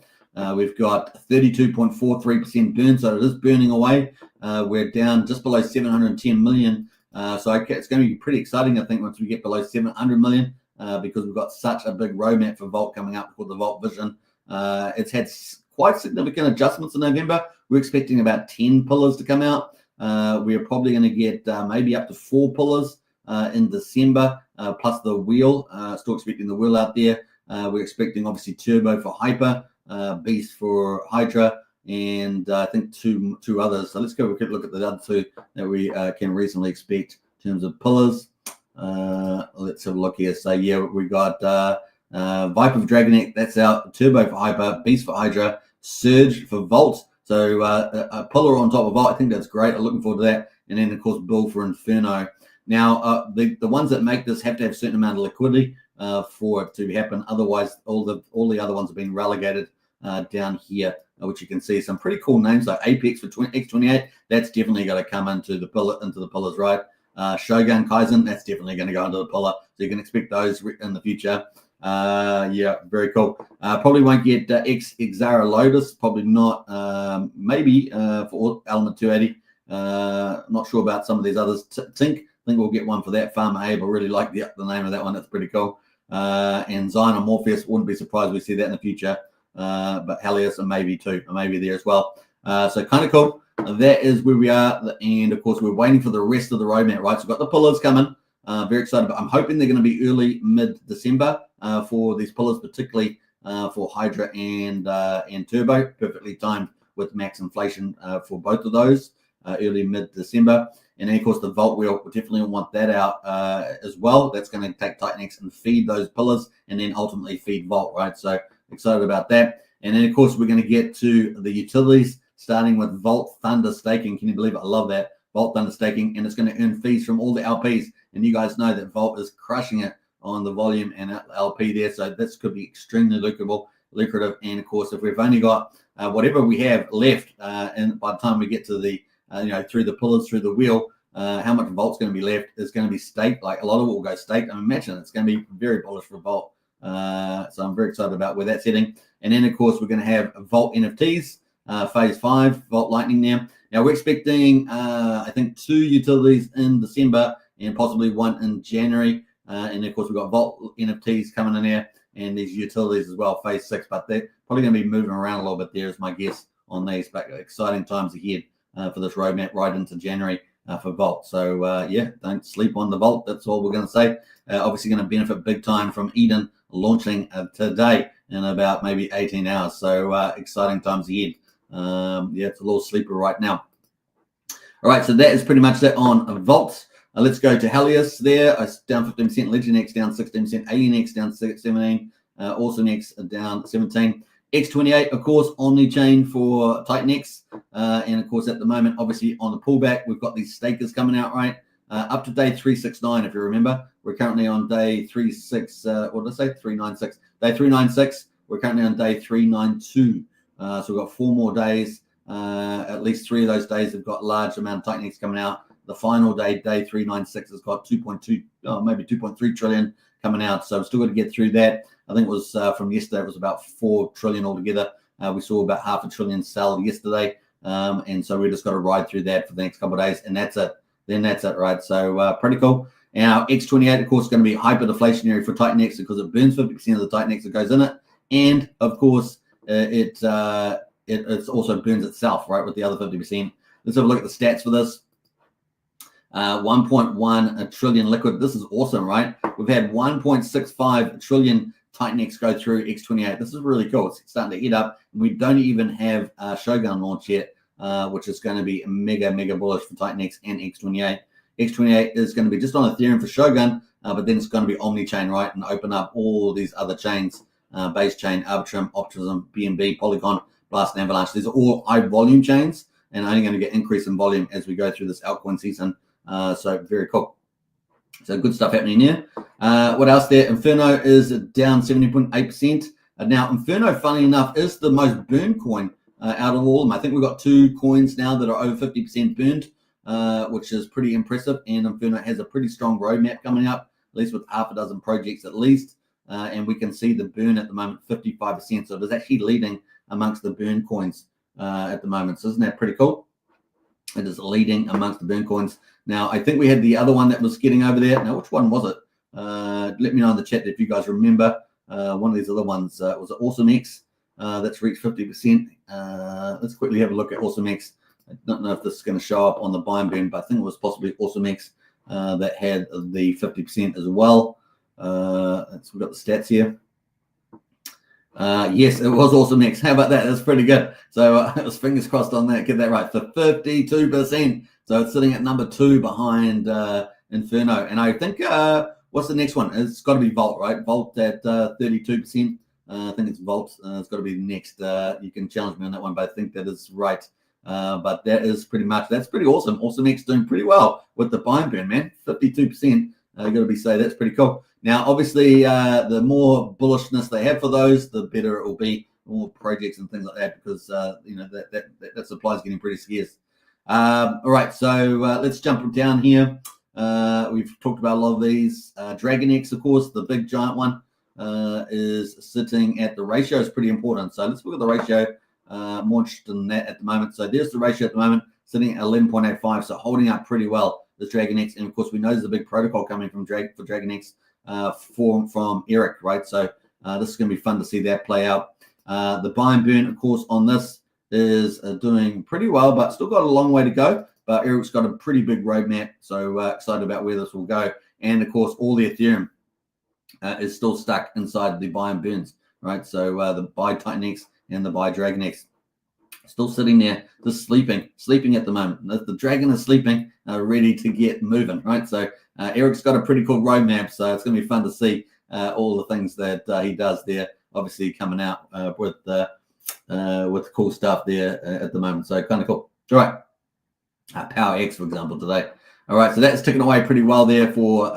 We've got 32.43% burn, so it is burning away. We're down just below 710 million. So it's going to be pretty exciting, I think, once we get below 700 million, because we've got such a big roadmap for Vault coming up called the Vault Vision. It's had quite significant adjustments in November. We're expecting about 10 pillars to come out. We're probably going to get maybe up to 4 pillars in December, plus the wheel. Still expecting the wheel out there. We're expecting obviously Turbo for Hyper, Beast for Hydra, and I think two others. So let's go quick look at the other 2 that we can reasonably expect in terms of pillars. Let's have a look here. So yeah, we got Viper for Dragon X, that's out. Turbo for Hyper, Beast for Hydra, Surge for Vault. So a pillar on top of Vault. I think that's great. I'm looking forward to that. And then of course Bull for Inferno. Now the ones that make this have to have a certain amount of liquidity for it to happen. Otherwise, all the other ones have been relegated down here, which you can see some pretty cool names like Apex for X28. That's definitely going to come into the pillars, right? Shogun Kaizen, that's definitely going to go into the pillar. So you can expect those in the future. Yeah, very cool. Probably won't get Xara Lotus, probably not. Maybe for Element 280. Not sure about some of these others. Tink, I think we'll get one for that. Farmer Abe, I really like the name of that one. That's pretty cool. And Zion or Morpheus, wouldn't be surprised we see that in the future. But Helios and maybe there as well. So kind of cool. That is where we are, and of course we're waiting for the rest of the roadmap, right? So we've got the pillars coming. Very excited about. I'm hoping they're going to be early mid-December for these pillars, particularly for Hydra and Turbo. Perfectly timed with max inflation for both of those early mid-December. And then, of course, the Vault wheel, we definitely want that out as well. That's going to take Titanx and feed those pillars and then ultimately feed Vault, right? So excited about that. And then, of course, we're going to get to the utilities, starting with Vault Thunder Staking. Can you believe it? I love that. Vault Thunder Staking, and it's going to earn fees from all the LPs. And you guys know that Vault is crushing it on the volume and LP there. So this could be extremely lucrative. And, of course, if we've only got whatever we have left, and by the time we get to the through the pillars, through the wheel, how much Vault's going to be left is going to be staked. Like a lot of it will go staked. I imagine it's going to be very bullish for Vault. So I'm very excited about where that's heading. And then, of course, we're going to have Vault NFTs, phase 5, Vault Lightning now. Now, we're expecting, I think, 2 utilities in December and possibly 1 in January. And, of course, we've got Vault NFTs coming in there and these utilities as well, phase 6. But they're probably going to be moving around a little bit there is my guess on these. But exciting times ahead for this roadmap right into January for Vault. So, don't sleep on the Vault. That's all we're going to say. Obviously going to benefit big time from Eden launching today in about maybe 18 hours. So exciting times ahead. It's a little sleeper right now. All right, so that is pretty much that on Vault. Let's go to Helios there. Down 15%, Legend X down 16%, Alien X down 17%, Awesome X down 17%. X28, of course, Omni-chain for Titan X. And, of course, at the moment, obviously, on the pullback, we've got these stakers coming out, right? Up to day 369, if you remember. We're currently on day 396. Day 396. We're currently on day 392. So we've got 4 more days. At least 3 of those days have got large amount of Titan X coming out. The final day, day 396, has got 2.3 trillion coming out. So we've still got to get through that. I think it was from yesterday, it was about 4 trillion altogether. We saw about half a trillion sell yesterday. And so we just got to ride through that for the next couple of days. And that's it. Then that's it, right? So pretty cool. Now, X28, of course, is going to be hyper deflationary for Titan X because it burns 50% of the Titan X that goes in it. And, of course, it also burns itself, right, with the other 50%. Let's have a look at the stats for this. 1.1 trillion liquid. This is awesome, right? We've had 1.65 trillion Titan X go through X28. This is really cool. It's starting to heat up. We don't even have Shogun launch yet, which is going to be mega bullish for Titan X and X28. X28 is going to be just on Ethereum for Shogun, but then it's going to be Omni-chain, right, and open up all these other chains, Base Chain, Arbitrum, Optimism, BNB, Polygon, Blast, and Avalanche. These are all high volume chains and only going to get increase in volume as we go through this altcoin season. So very cool. So good stuff happening here. What else there? Inferno is down 70.8%. Now, Inferno, funny enough, is the most burned coin out of all of them. I think we've got 2 coins now that are over 50% burned, which is pretty impressive. And Inferno has a pretty strong roadmap coming up, at least with half a dozen projects at least. And we can see the burn at the moment, 55%. So it is actually leading amongst the burn coins at the moment. So isn't that pretty cool? It is leading amongst the burn coins. Now, I think we had the other one that was getting over there. Now, which one was it? Let me know in the chat if you guys remember. One of these other ones was Awesome X. That's reached 50%. Let's quickly have a look at Awesome X. I don't know if this is going to show up on the buy and burn, but I think it was possibly Awesome X that had the 50% as well. We've got the stats here. Yes, it was Awesome X. How about that? That's pretty good. So it was fingers crossed on that. Get that right. For 52%. So it's sitting at number 2 behind Inferno. And I think, what's the next one? It's got to be Vault, right? Vault at 32%. I think it's Vault. It's got to be next. You can challenge me on that one, but I think that is right. But that is pretty much, that's pretty awesome. Awesome X doing pretty well with the buy and burn, man. 52%. Got to be say that's pretty cool. Now, obviously, the more bullishness they have for those, the better it will be. More projects and things like that, because that supply is getting pretty scarce. All right, so let's jump down here. We've talked about a lot of these. Dragon X, of course, the big giant one, is sitting at the ratio. Is pretty important. So let's look at the ratio. More interested in that at the moment. So there's the ratio at the moment, sitting at 11.85. So holding up pretty well. This Dragon X, and of course we know there's a big protocol coming from Dragon X from Eric, right? So this is going to be fun to see that play out. The buy and burn, of course, on this is doing pretty well, but still got a long way to go. But Eric's got a pretty big roadmap, so excited about where this will go. and of course all the Ethereum is still stuck inside the buy and burns, right? So the buy Titan X and the buy Dragon X still sitting there, just sleeping at the moment. The dragon is sleeping, ready to get moving, right? So Eric's got a pretty cool roadmap, so it's going to be fun to see all the things that he does there. Obviously coming out with cool stuff there at the moment. So kind of cool. All right, Power X, for example, today. All right, so that's ticking away pretty well there for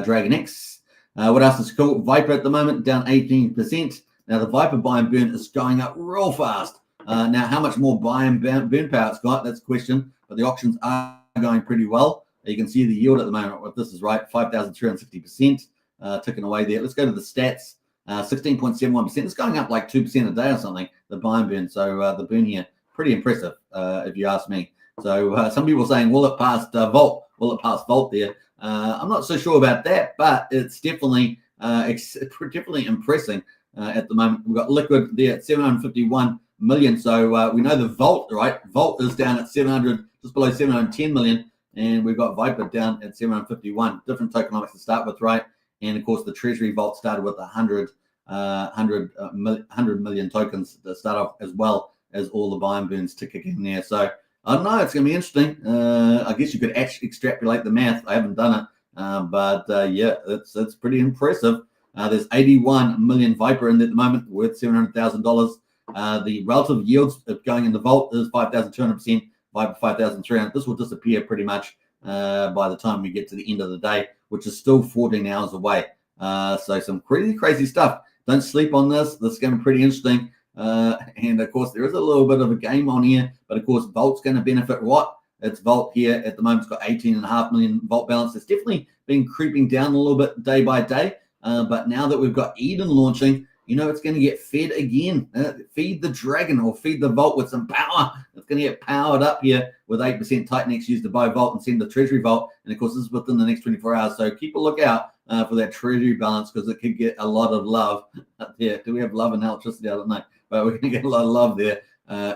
Dragon X. What else is cool? Viper at the moment down 18%. Now the Viper buy and burn is going up real fast. Now, how much more buy and burn power it's got, that's the question. But the auctions are going pretty well. You can see the yield at the moment, if this is right, 5,360%, ticking away there. Let's go to the stats. 16.71%. It's going up like 2% a day or something, the buy and burn. So the burn here, pretty impressive, if you ask me. So some people are saying, will it pass Volt? Will it pass Volt there? I'm not so sure about that, but it's definitely impressing at the moment. We've got liquid there at 751 million. So we know the Volt, right? Volt is down at 700, just below 710 million. And we've got Viper down at 751. Different tokenomics to start with, right? And of course, the Treasury Vault started with 100 million tokens to start off, as well as all the buy and burns to kick in there. So I don't know, it's going to be interesting. I guess you could actually extrapolate the math. I haven't done it, but yeah, it's pretty impressive. There's 81 million Viper in there at the moment, worth $700,000. The relative yields of going in the Vault is 5,200%, Viper 5,300. This will disappear pretty much by the time we get to the end of the day, which is still 14 hours away. So some crazy stuff. Don't sleep on this. This is going to be pretty interesting. And of course, there is a little bit of a game on here, but of course, Volt's going to benefit what? It's Volt here at the moment. It's got 18.5 million Volt balance. It's definitely been creeping down a little bit day by day. But now that we've got Eden launching, you know, it's going to get fed again. Feed the dragon, or feed the Volt with some power. It's going to get powered up here with 8% Titan X used to buy Volt and send the Treasury Vault. And of course, this is within the next 24 hours. So keep a lookout for that Treasury balance, because it could get a lot of love there. Do we have love and electricity? I don't know. But we're going to get a lot of love there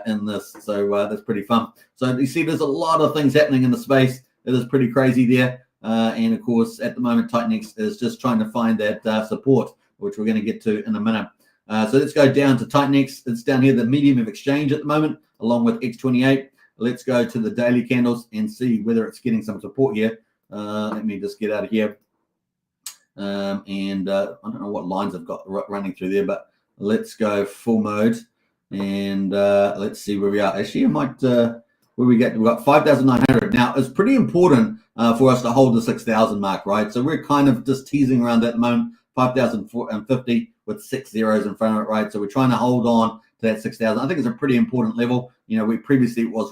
in this. So that's pretty fun. So you see, there's a lot of things happening in the space. It is pretty crazy there. And of course, at the moment, Titan X is just trying to find that support, which we're going to get to in a minute. So let's go down to Titan X. It's down here, the medium of exchange at the moment, along with X28. Let's go to the daily candles and see whether it's getting some support here. Let me just get out of here. I don't know what lines I've got running through there, but let's go full mode and let's see where we are. Actually, I might, where we get, we've got 5,900. Now, it's pretty important for us to hold the 6,000 mark, right? So we're kind of just teasing around at the moment, 5,050 with 6 zeros in front of it, right? So we're trying to hold on to that 6,000. I think it's a pretty important level. You know, we previously it was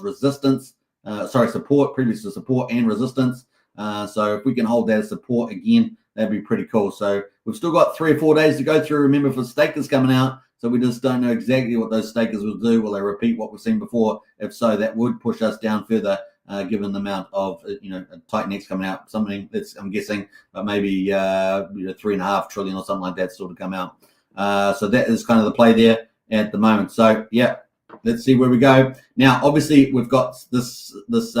support, previously support and resistance. So if we can hold that support again, that'd be pretty cool. So we've still got 3 or 4 days to go through. Remember, for stakers coming out, so we just don't know exactly what those stakers will do. Will they repeat what we've seen before? If so, that would push us down further, given the amount of Titan X coming out. Something that's, I'm guessing, but maybe 3.5 trillion or something like that sort of come out. So that is kind of the play there at the moment. So yeah, let's see where we go. Now, obviously, we've got this. There's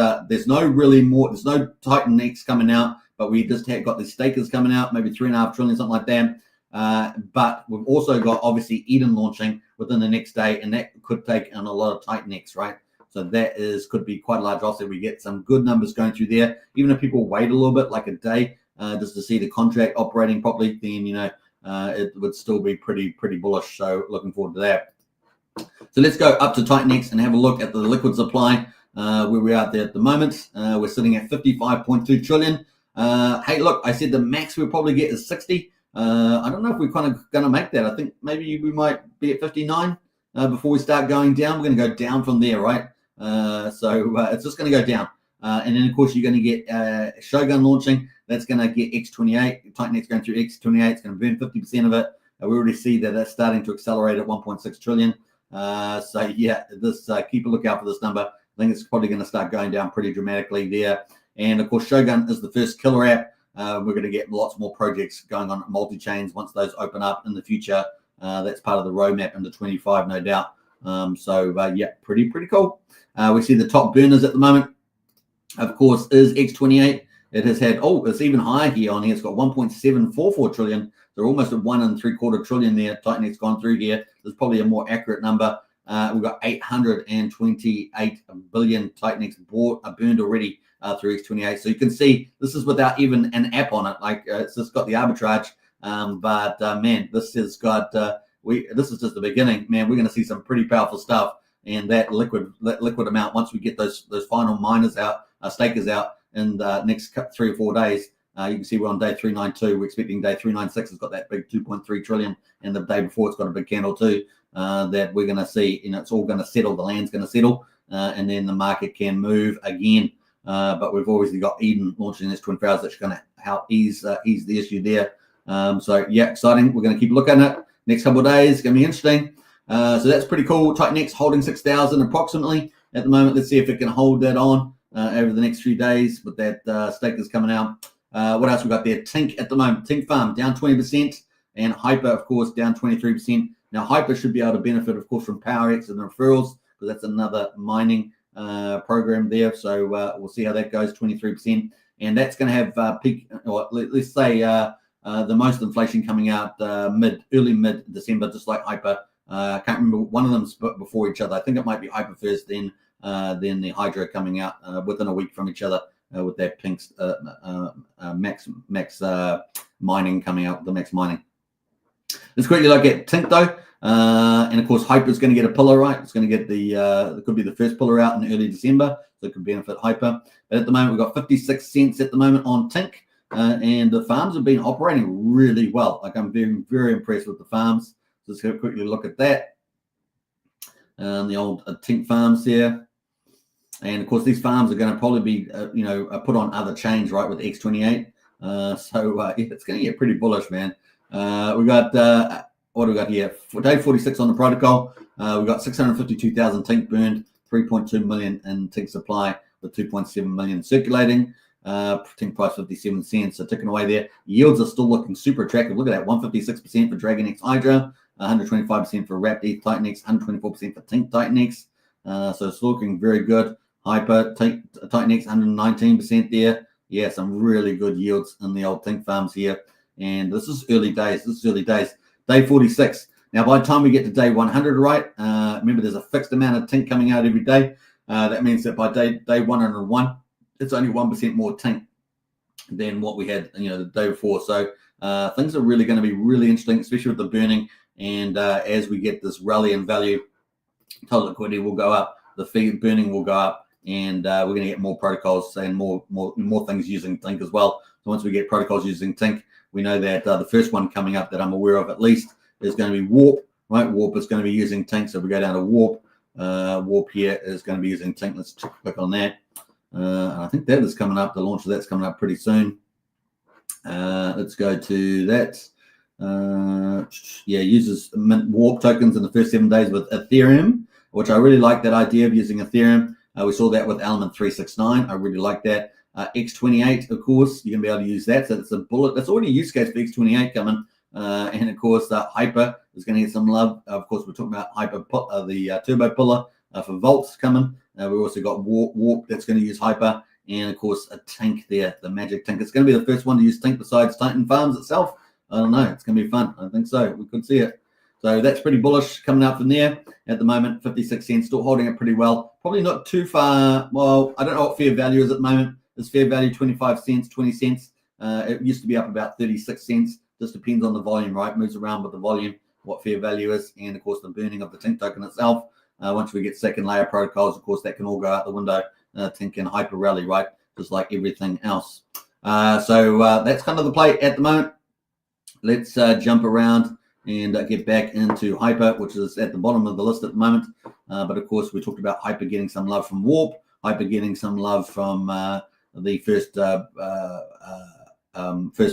no Titan X coming out, but we just got the stakers coming out, maybe 3.5 trillion, something like that. But we've also got obviously Eden launching within the next day, and that could take in a lot of Titan X, right? So that could be quite a large offset. We get some good numbers going through there. Even if people wait a little bit, like a day, just to see the contract operating properly, then it would still be pretty bullish. So looking forward to that. So let's go up to Titan X and have a look at the liquid supply, where we are there at the moment. We're sitting at 55.2 trillion. Hey, look, I said the max we'll probably get is 60. I don't know if we're kind of going to make that. I think maybe we might be at 59 before we start going down. We're going to go down from there, right? So it's just going to go down. And then, of course, you're going to get Shogun launching. That's going to get X28. Titan X going through X28. It's going to burn 50% of it. We already see that that's starting to accelerate at 1.6 trillion. So, yeah, keep a lookout for this number. I think it's probably going to start going down pretty dramatically there. And, of course, Shogun is the first killer app. We're going to get lots more projects going on multi-chains once those open up in the future. That's part of the roadmap into 25, no doubt. Yeah, pretty cool. We see the top burners at the moment, of course, is X28. it has had, it's even higher here on here. It's got 1.744 trillion. They're almost at 1.75 trillion there. Titanx gone through here. There's probably a more accurate number. We've got 828 billion Titanx burned already through X28. So you can see this is without even an app on it. Like it's just got the arbitrage. But man, this has got this is just the beginning. Man, we're going to see some pretty powerful stuff. And that liquid amount, once we get those final miners out, stakers out in the next 3 or 4 days, you can see we're on day 392. We're expecting day 396 has got that big 2.3 trillion, and the day before it's got a big candle too. That we're going to see, it's all going to settle. The land's going to settle, and then the market can move again. But we've obviously got Eden launching this twin Referrals that's going to help ease the issue there. So yeah, exciting. We're going to keep looking at it next couple of days. It's going to be interesting. So that's pretty cool. Titanx holding 6,000 approximately at the moment. Let's see if it can hold that on over the next few days with that stake that's coming out. What else we got there? Tink at the moment. Tink Farm down 20%, and Hyper, of course, down 23%. Now, Hyper should be able to benefit, of course, from PowerX and the referrals, because that's another mining program there. So we'll see how that goes, 23%. And that's going to have peak, or let's say the most inflation coming out early mid-December, just like Hyper. I can't remember, one of them before each other. I think it might be Hyper first, then the Hydra coming out within a week from each other with that pink max mining coming out, the max mining. Let's quickly look at Tink though. And of course, Hyper is going to get a pillar, right? It's going to get it could be the first pillar out in early December, so it could benefit Hyper. But at the moment, we've got 56 cents at the moment on Tink, and the farms have been operating really well. Like I'm very, very impressed with the farms. Let's go quickly look at that. The old Tink farms here. And of course, these farms are going to probably be, put on other chains, right, with X28. So it's going to get pretty bullish, man. We got, what do we got here? For day 46 on the protocol, we've got 652,000 Tink burned, 3.2 million in Tink supply with 2.7 million circulating. Tink price 57 cents, so ticking away there. Yields are still looking super attractive. Look at that, 156% for Dragon X Hydra, 125% for Wrapped ETH Titanx, 124% for Tink Titanx. So it's looking very good. Hyper Titanx 119% there. Yeah, some really good yields in the old Tink farms here. And this is early days. Day 46. Now, by the time we get to day 100, right? Remember, there's a fixed amount of Tink coming out every day. That means that by day 101, it's only 1% more Tink than what we had, the day before. So things are really going to be really interesting, especially with the burning. And as we get this rally in value, total liquidity will go up, the fee burning will go up, and we're going to get more protocols and more things using Tink as well. So once we get protocols using Tink, we know that the first one coming up that I'm aware of at least is going to be Warp, right? Warp is going to be using Tink. So if we go down to Warp, Warp here is going to be using Tink. Let's click on that. I think that is coming up. The launch of that's coming up pretty soon. Let's go to that. Uses mint Warp tokens in the first 7 days with Ethereum, which I really like that idea of using Ethereum. We saw that with Element 369. I really like that. X28, of course, you're going to be able to use that. So it's a bullet. That's already a use case for X28 coming. And of course, Hyper is going to get some love. Of course, we're talking about Hyper, the turbo puller for Vaults coming. We've also got Warp that's going to use Hyper. And of course, a Tink there, the magic Tink. It's going to be the first one to use Tink besides Titan Farms itself. I don't know. It's going to be fun. I think so. We could see it. So that's pretty bullish coming out from there. At the moment, 56 cents, still holding it pretty well. Probably not too far. Well, I don't know what fair value is at the moment. It's fair value 25 cents, 20 cents. It used to be up about 36 cents. Just depends on the volume, right? Moves around with the volume, what fair value is, and of course the burning of the Tink token itself. Once we get second layer protocols, of course, that can all go out the window. Tink and Hyper rally, right? Just like everything else. So that's kind of the play at the moment. Let's jump around and get back into Hyper, which is at the bottom of the list at the moment. But of course, we talked about Hyper getting some love from Warp, Hyper getting some love from the first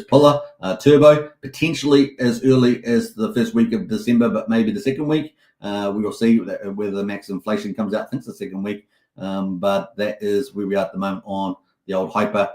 pillar, Turbo, potentially as early as the first week of December, but maybe the second week. We will see whether the max inflation comes out. I think it's the second week. But that is where we are at the moment on the old Hyper.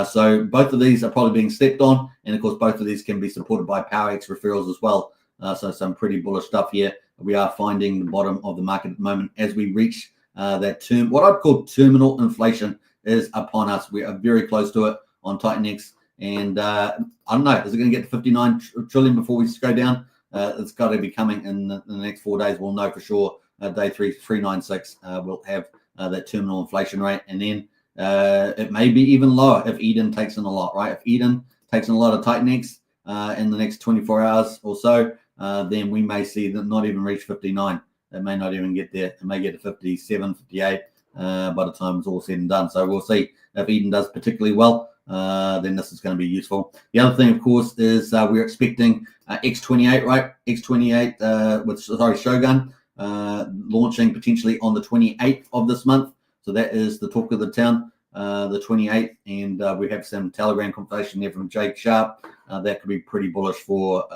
So both of these are probably being stepped on. And of course, both of these can be supported by PowerX referrals as well. So some pretty bullish stuff here. We are finding the bottom of the market at the moment as we reach that term. What I'd call terminal inflation is upon us. We are very close to it. on Titanex. And I don't know, is it going to get to 59 trillion before we go down? It's got to be coming in the next 4 days. We'll know for sure. Day 396 we'll have that terminal inflation rate, and then it may be even lower if Eden takes in a lot, right? If Eden takes in a lot of Titanex in the next 24 hours or so, then we may see that not even reach 59. It may not even get there. It may get to 57, 58 by the time it's all said and done. So we'll see if Eden does particularly well. Then this is going to be useful. The other thing, of course, is we're expecting X28, right? X28 with Shogun launching potentially on the 28th of this month. So that is the talk of the town, the 28th, and we have some Telegram confirmation there from Jake Sharp. That could be pretty bullish for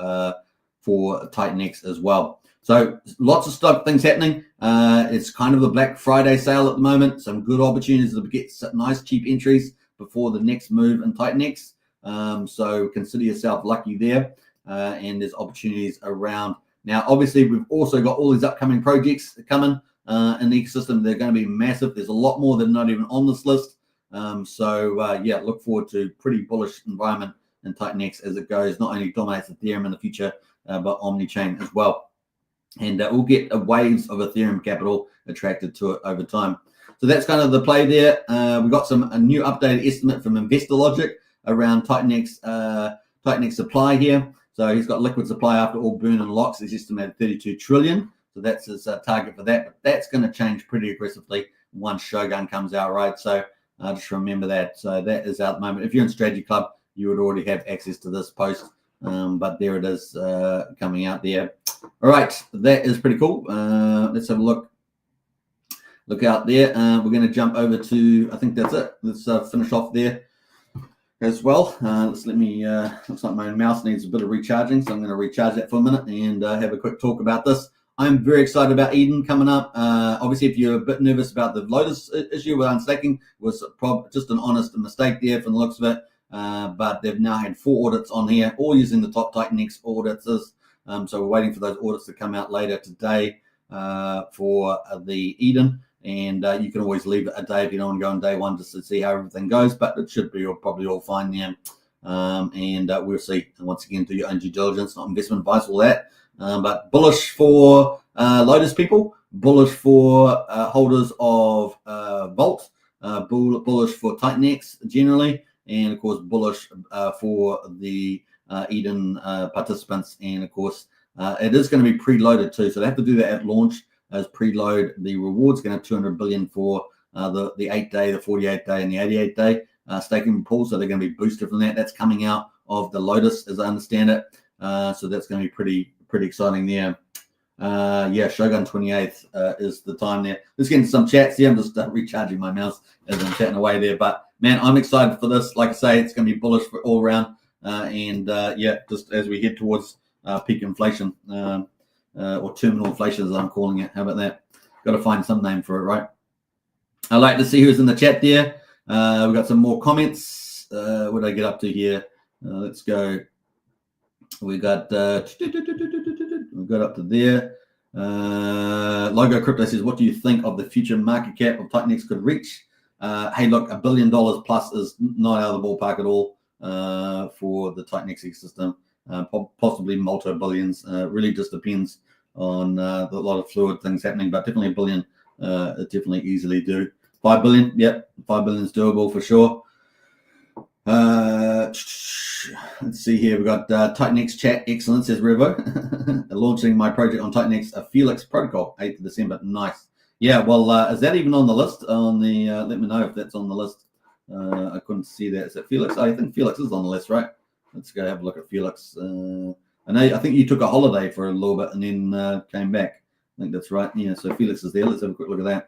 Titanex as well. So lots of things happening. It's kind of a Black Friday sale at the moment. Some good opportunities to get some nice cheap entries before the next move in Titanex. So consider yourself lucky there. And there's opportunities around. Now, obviously, we've also got all these upcoming projects coming in the ecosystem. They're going to be massive. There's a lot more that are not even on this list. Yeah, look forward to pretty bullish environment in Titanex as it goes. Not only dominates Ethereum in the future, but Omnichain as well. And we'll get waves of Ethereum capital attracted to it over time. So that's kind of the play there. We've got a new updated estimate from Investor Logic around Titanex supply here. So he's got liquid supply after all burn and locks. He's estimated 32 trillion. So that's his target for that. But that's going to change pretty aggressively once Shogun comes out, right? So just remember that. So that is out at the moment. If you're in Strategy Club, you would already have access to this post. But there it is coming out there. All right, that is pretty cool. Let's have a look. Look out there. We're going to jump over to, I think that's it. Let's finish off there as well. Let's let me, looks like my mouse needs a bit of recharging, so I'm going to recharge that for a minute and have a quick talk about this. I'm very excited about Eden coming up. Obviously, if you're a bit nervous about the Lotus issue with unstaking, was just an honest mistake there from the looks of it. But they've now had 4 audits on here, all using the top Titanex audits. So we're waiting for those audits to come out later today for the Eden. And you can always leave it a day if you don't want to go on day one just to see how everything goes. But it should be probably all fine there. And we'll see. And once again, do your own due diligence, not investment advice, all that. But bullish for Lotus people, bullish for holders of Vault, bullish for Titanex generally, and of course bullish for the Eden participants. And of course, it is going to be preloaded too. So they have to do that at launch as preload. The reward's going to have 200 billion for the 8-day, the 48-day, and the 88-day staking pool. So they're going to be boosted from that. That's coming out of the Lotus, as I understand it. So that's going to be pretty exciting there. Yeah, Shogun 28th is the time there. Let's get into some chats here. I'm just recharging my mouse as I'm chatting away there. But man, I'm excited for this. Like I say, it's going to be bullish for all around. Yeah, just as we head towards peak inflation or terminal inflation, as I'm calling it. How about that? Got to find some name for it, right? I'd like to see who's in the chat there. We've got some more comments. What did I get up to here? Let's go. We got up to there. Logo Crypto says, what do you think of the future market cap of Titanex could reach? Hey, look, $1 billion plus is not out of the ballpark at all for the Titanex ecosystem. Possibly multi-billions. Really just depends on a lot of fluid things happening, but definitely $1 billion it definitely easily do. 5 billion, yep, 5 billion is doable for sure. Let's see here. We've got Titanex chat. Excellent, says Revo. Launching my project on Titanex, a Felix protocol, 8th of December. Nice. Yeah, well, is that even on the list? On the let me know if that's on the list. I couldn't see that. Is it Felix? I think Felix is on the list, right? Let's go have a look at Felix. I think you took a holiday for a little bit and then came back. I think that's right. Yeah, so Felix is there. Let's have a quick look at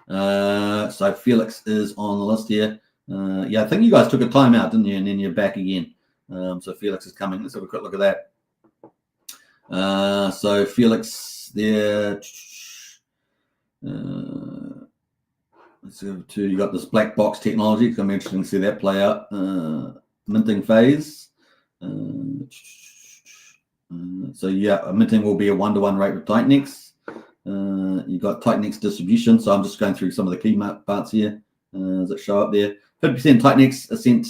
that. So Felix is on the list here. Yeah, I think you guys took a time out, didn't you? And then you're back again. So Felix is coming. Let's have a quick look at that. So Felix there. Let's go to, you got this black box technology. It's going to be interesting to see that play out. Minting phase. So yeah, minting will be a 1-to-1 rate with Titanex. You got Titanex distribution. So I'm just going through some of the key parts here. Does it show up there? 50% Titanx are sent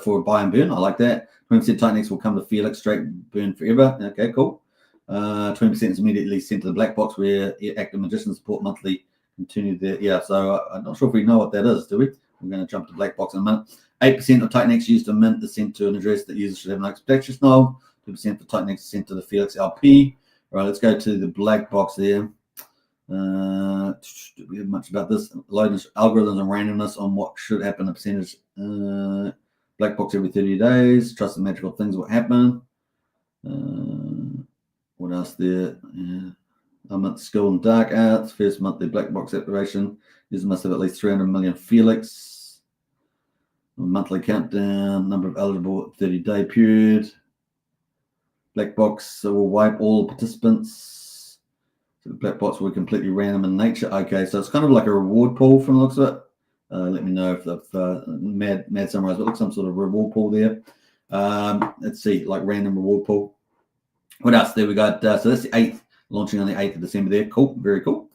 for buy and burn. I like that. 20% Titanx will come to Felix, straight burn forever. Okay, cool. 20% is immediately sent to the black box where active magician support monthly continue there. Yeah, so I'm not sure if we know what that is, do we? We're going to jump to black box in a minute. 8% of Titanx used to mint is sent to an address that users should have no expectation of. 2% for Titanx is sent to the Felix LP. All right, let's go to the black box there. We have much about this. Algorithms and randomness on what should happen. A percentage. Black box every 30 days. Trust the magical things will happen. What else there? Yeah. A month skill in dark arts. First monthly black box activation. User must have at least 300 million Felix. Monthly countdown. Number of eligible 30-day period. Black box will wipe all participants. So the black box will be completely random in nature. Okay, so it's kind of like a reward pool from the looks of it. Let me know if mad summarize, but it looks some sort of reward pool there. Let's see, like random reward pool. What else? There we got. So that's the 8th, launching on the 8th of December there. Cool, very cool.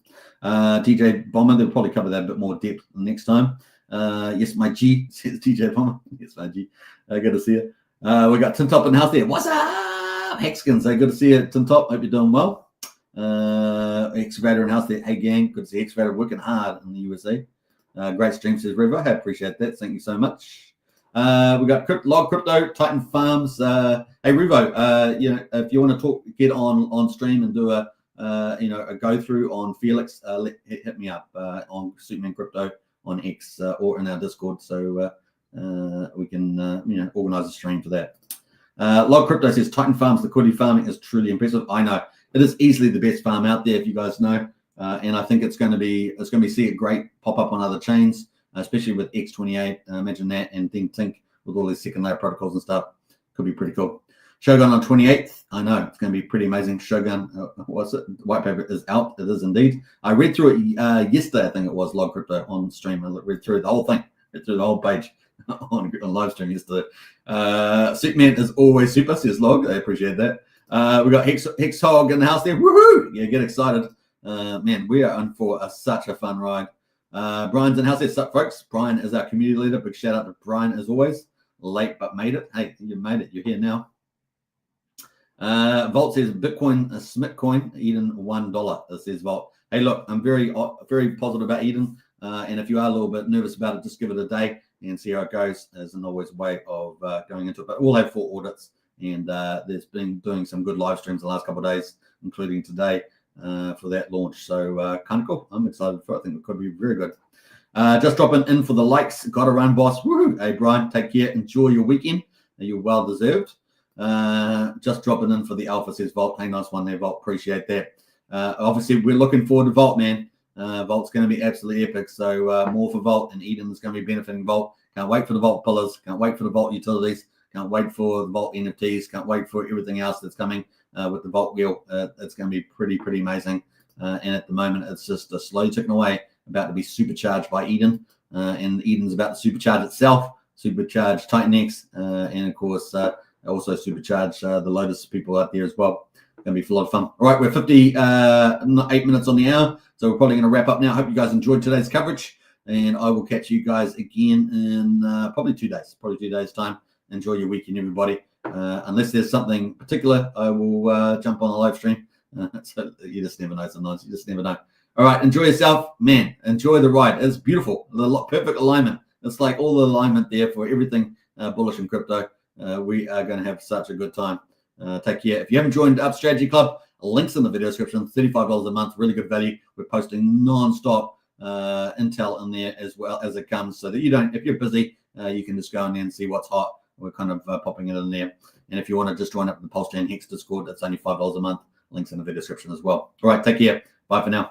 TJ Bomber, they'll probably cover that a bit more depth next time. Yes, my G, says TJ Bomber. Yes, my G. Good to see you. We got Tim Top in the house there. What's up, Hexkins? Good to see you, Tim Top. Hope you're doing well. Excavator in house there. Hey, gang. Good to see Excavator working hard in the USA. Great stream, says River. I appreciate that. Thank you so much. We got Log Crypto, Titan Farms. Hey, Revo, if you want to get on stream and do a go through on Felix, hit me up on Superman Crypto on X or in our Discord, so we can organize a stream for that. Log Crypto says Titan Farms liquidity farming is truly impressive. I know it is easily the best farm out there, if you guys know, and I think it's going to be see it great pop up on other chains, especially with X28. Imagine that, and then Tink with all these second layer protocols and stuff could be pretty cool. Shogun on 28th. I know it's going to be pretty amazing. Shogun, what's it? White paper is out. It is indeed. I read through it yesterday. I think it was Log Crypto on stream. I read through the whole thing. Read through the whole page on live stream yesterday. Superman is always super, says Log. I appreciate that. We got Hexhog in the house there. Woohoo! Yeah, get excited. Man, we are in for such a fun ride. Brian's in the house there. What's up, folks? Brian is our community leader. Big shout out to Brian as always. Late but made it. Hey, you made it. You're here now. Vault says Bitcoin, Smitcoin, Eden $1. It says Vault. Hey, look, I'm very positive about Eden. And if you are a little bit nervous about it, just give it a day and see how it goes. There's an always way of going into it. But we'll have 4 audits, and there's been doing some good live streams the last couple of days, including today for that launch. So kind of cool. I'm excited for it. I think it could be very good. Just dropping in for the likes. Got to run, boss. Woo! Hey, Brian, take care. Enjoy your weekend. You're well deserved. Just dropping in for the alpha, says Vault. Hey, nice one there, Vault. Appreciate that. Obviously, we're looking forward to Vault, man. Vault's going to be absolutely epic. So more for Vault, and Eden is going to be benefiting Vault. Can't wait for the Vault pillars. Can't wait for the Vault utilities. Can't wait for the Vault NFTs. Can't wait for everything else that's coming with the Vault wheel. It's going to be pretty amazing. And at the moment, it's just a slow ticking away, about to be supercharged by Eden. And Eden's about to supercharge itself, supercharge Titanx, and of course, also supercharge the Lotus people out there as well. It's going to be a lot of fun. All right, we're 58 minutes on the hour, so we're probably going to wrap up now. I hope you guys enjoyed today's coverage, and I will catch you guys again in probably 2 days, time. Enjoy your weekend, everybody. Unless there's something particular, I will jump on a live stream. So you just never know sometimes. You just never know. All right, enjoy yourself. Man, enjoy the ride. It's beautiful. The perfect alignment. It's like all the alignment there for everything bullish in crypto. We are going to have such a good time. Take care. If you haven't joined Up Strategy Club, links in the video description. $35 a month, really good value. We're posting non-stop intel in there as well as it comes, so that you don't, if you're busy, you can just go in there and see what's hot. We're kind of popping it in there. And if you want to just join up the Pulse Chain Hex Discord, that's only $5 a month. Links in the video description as well. All right, take care. Bye for now.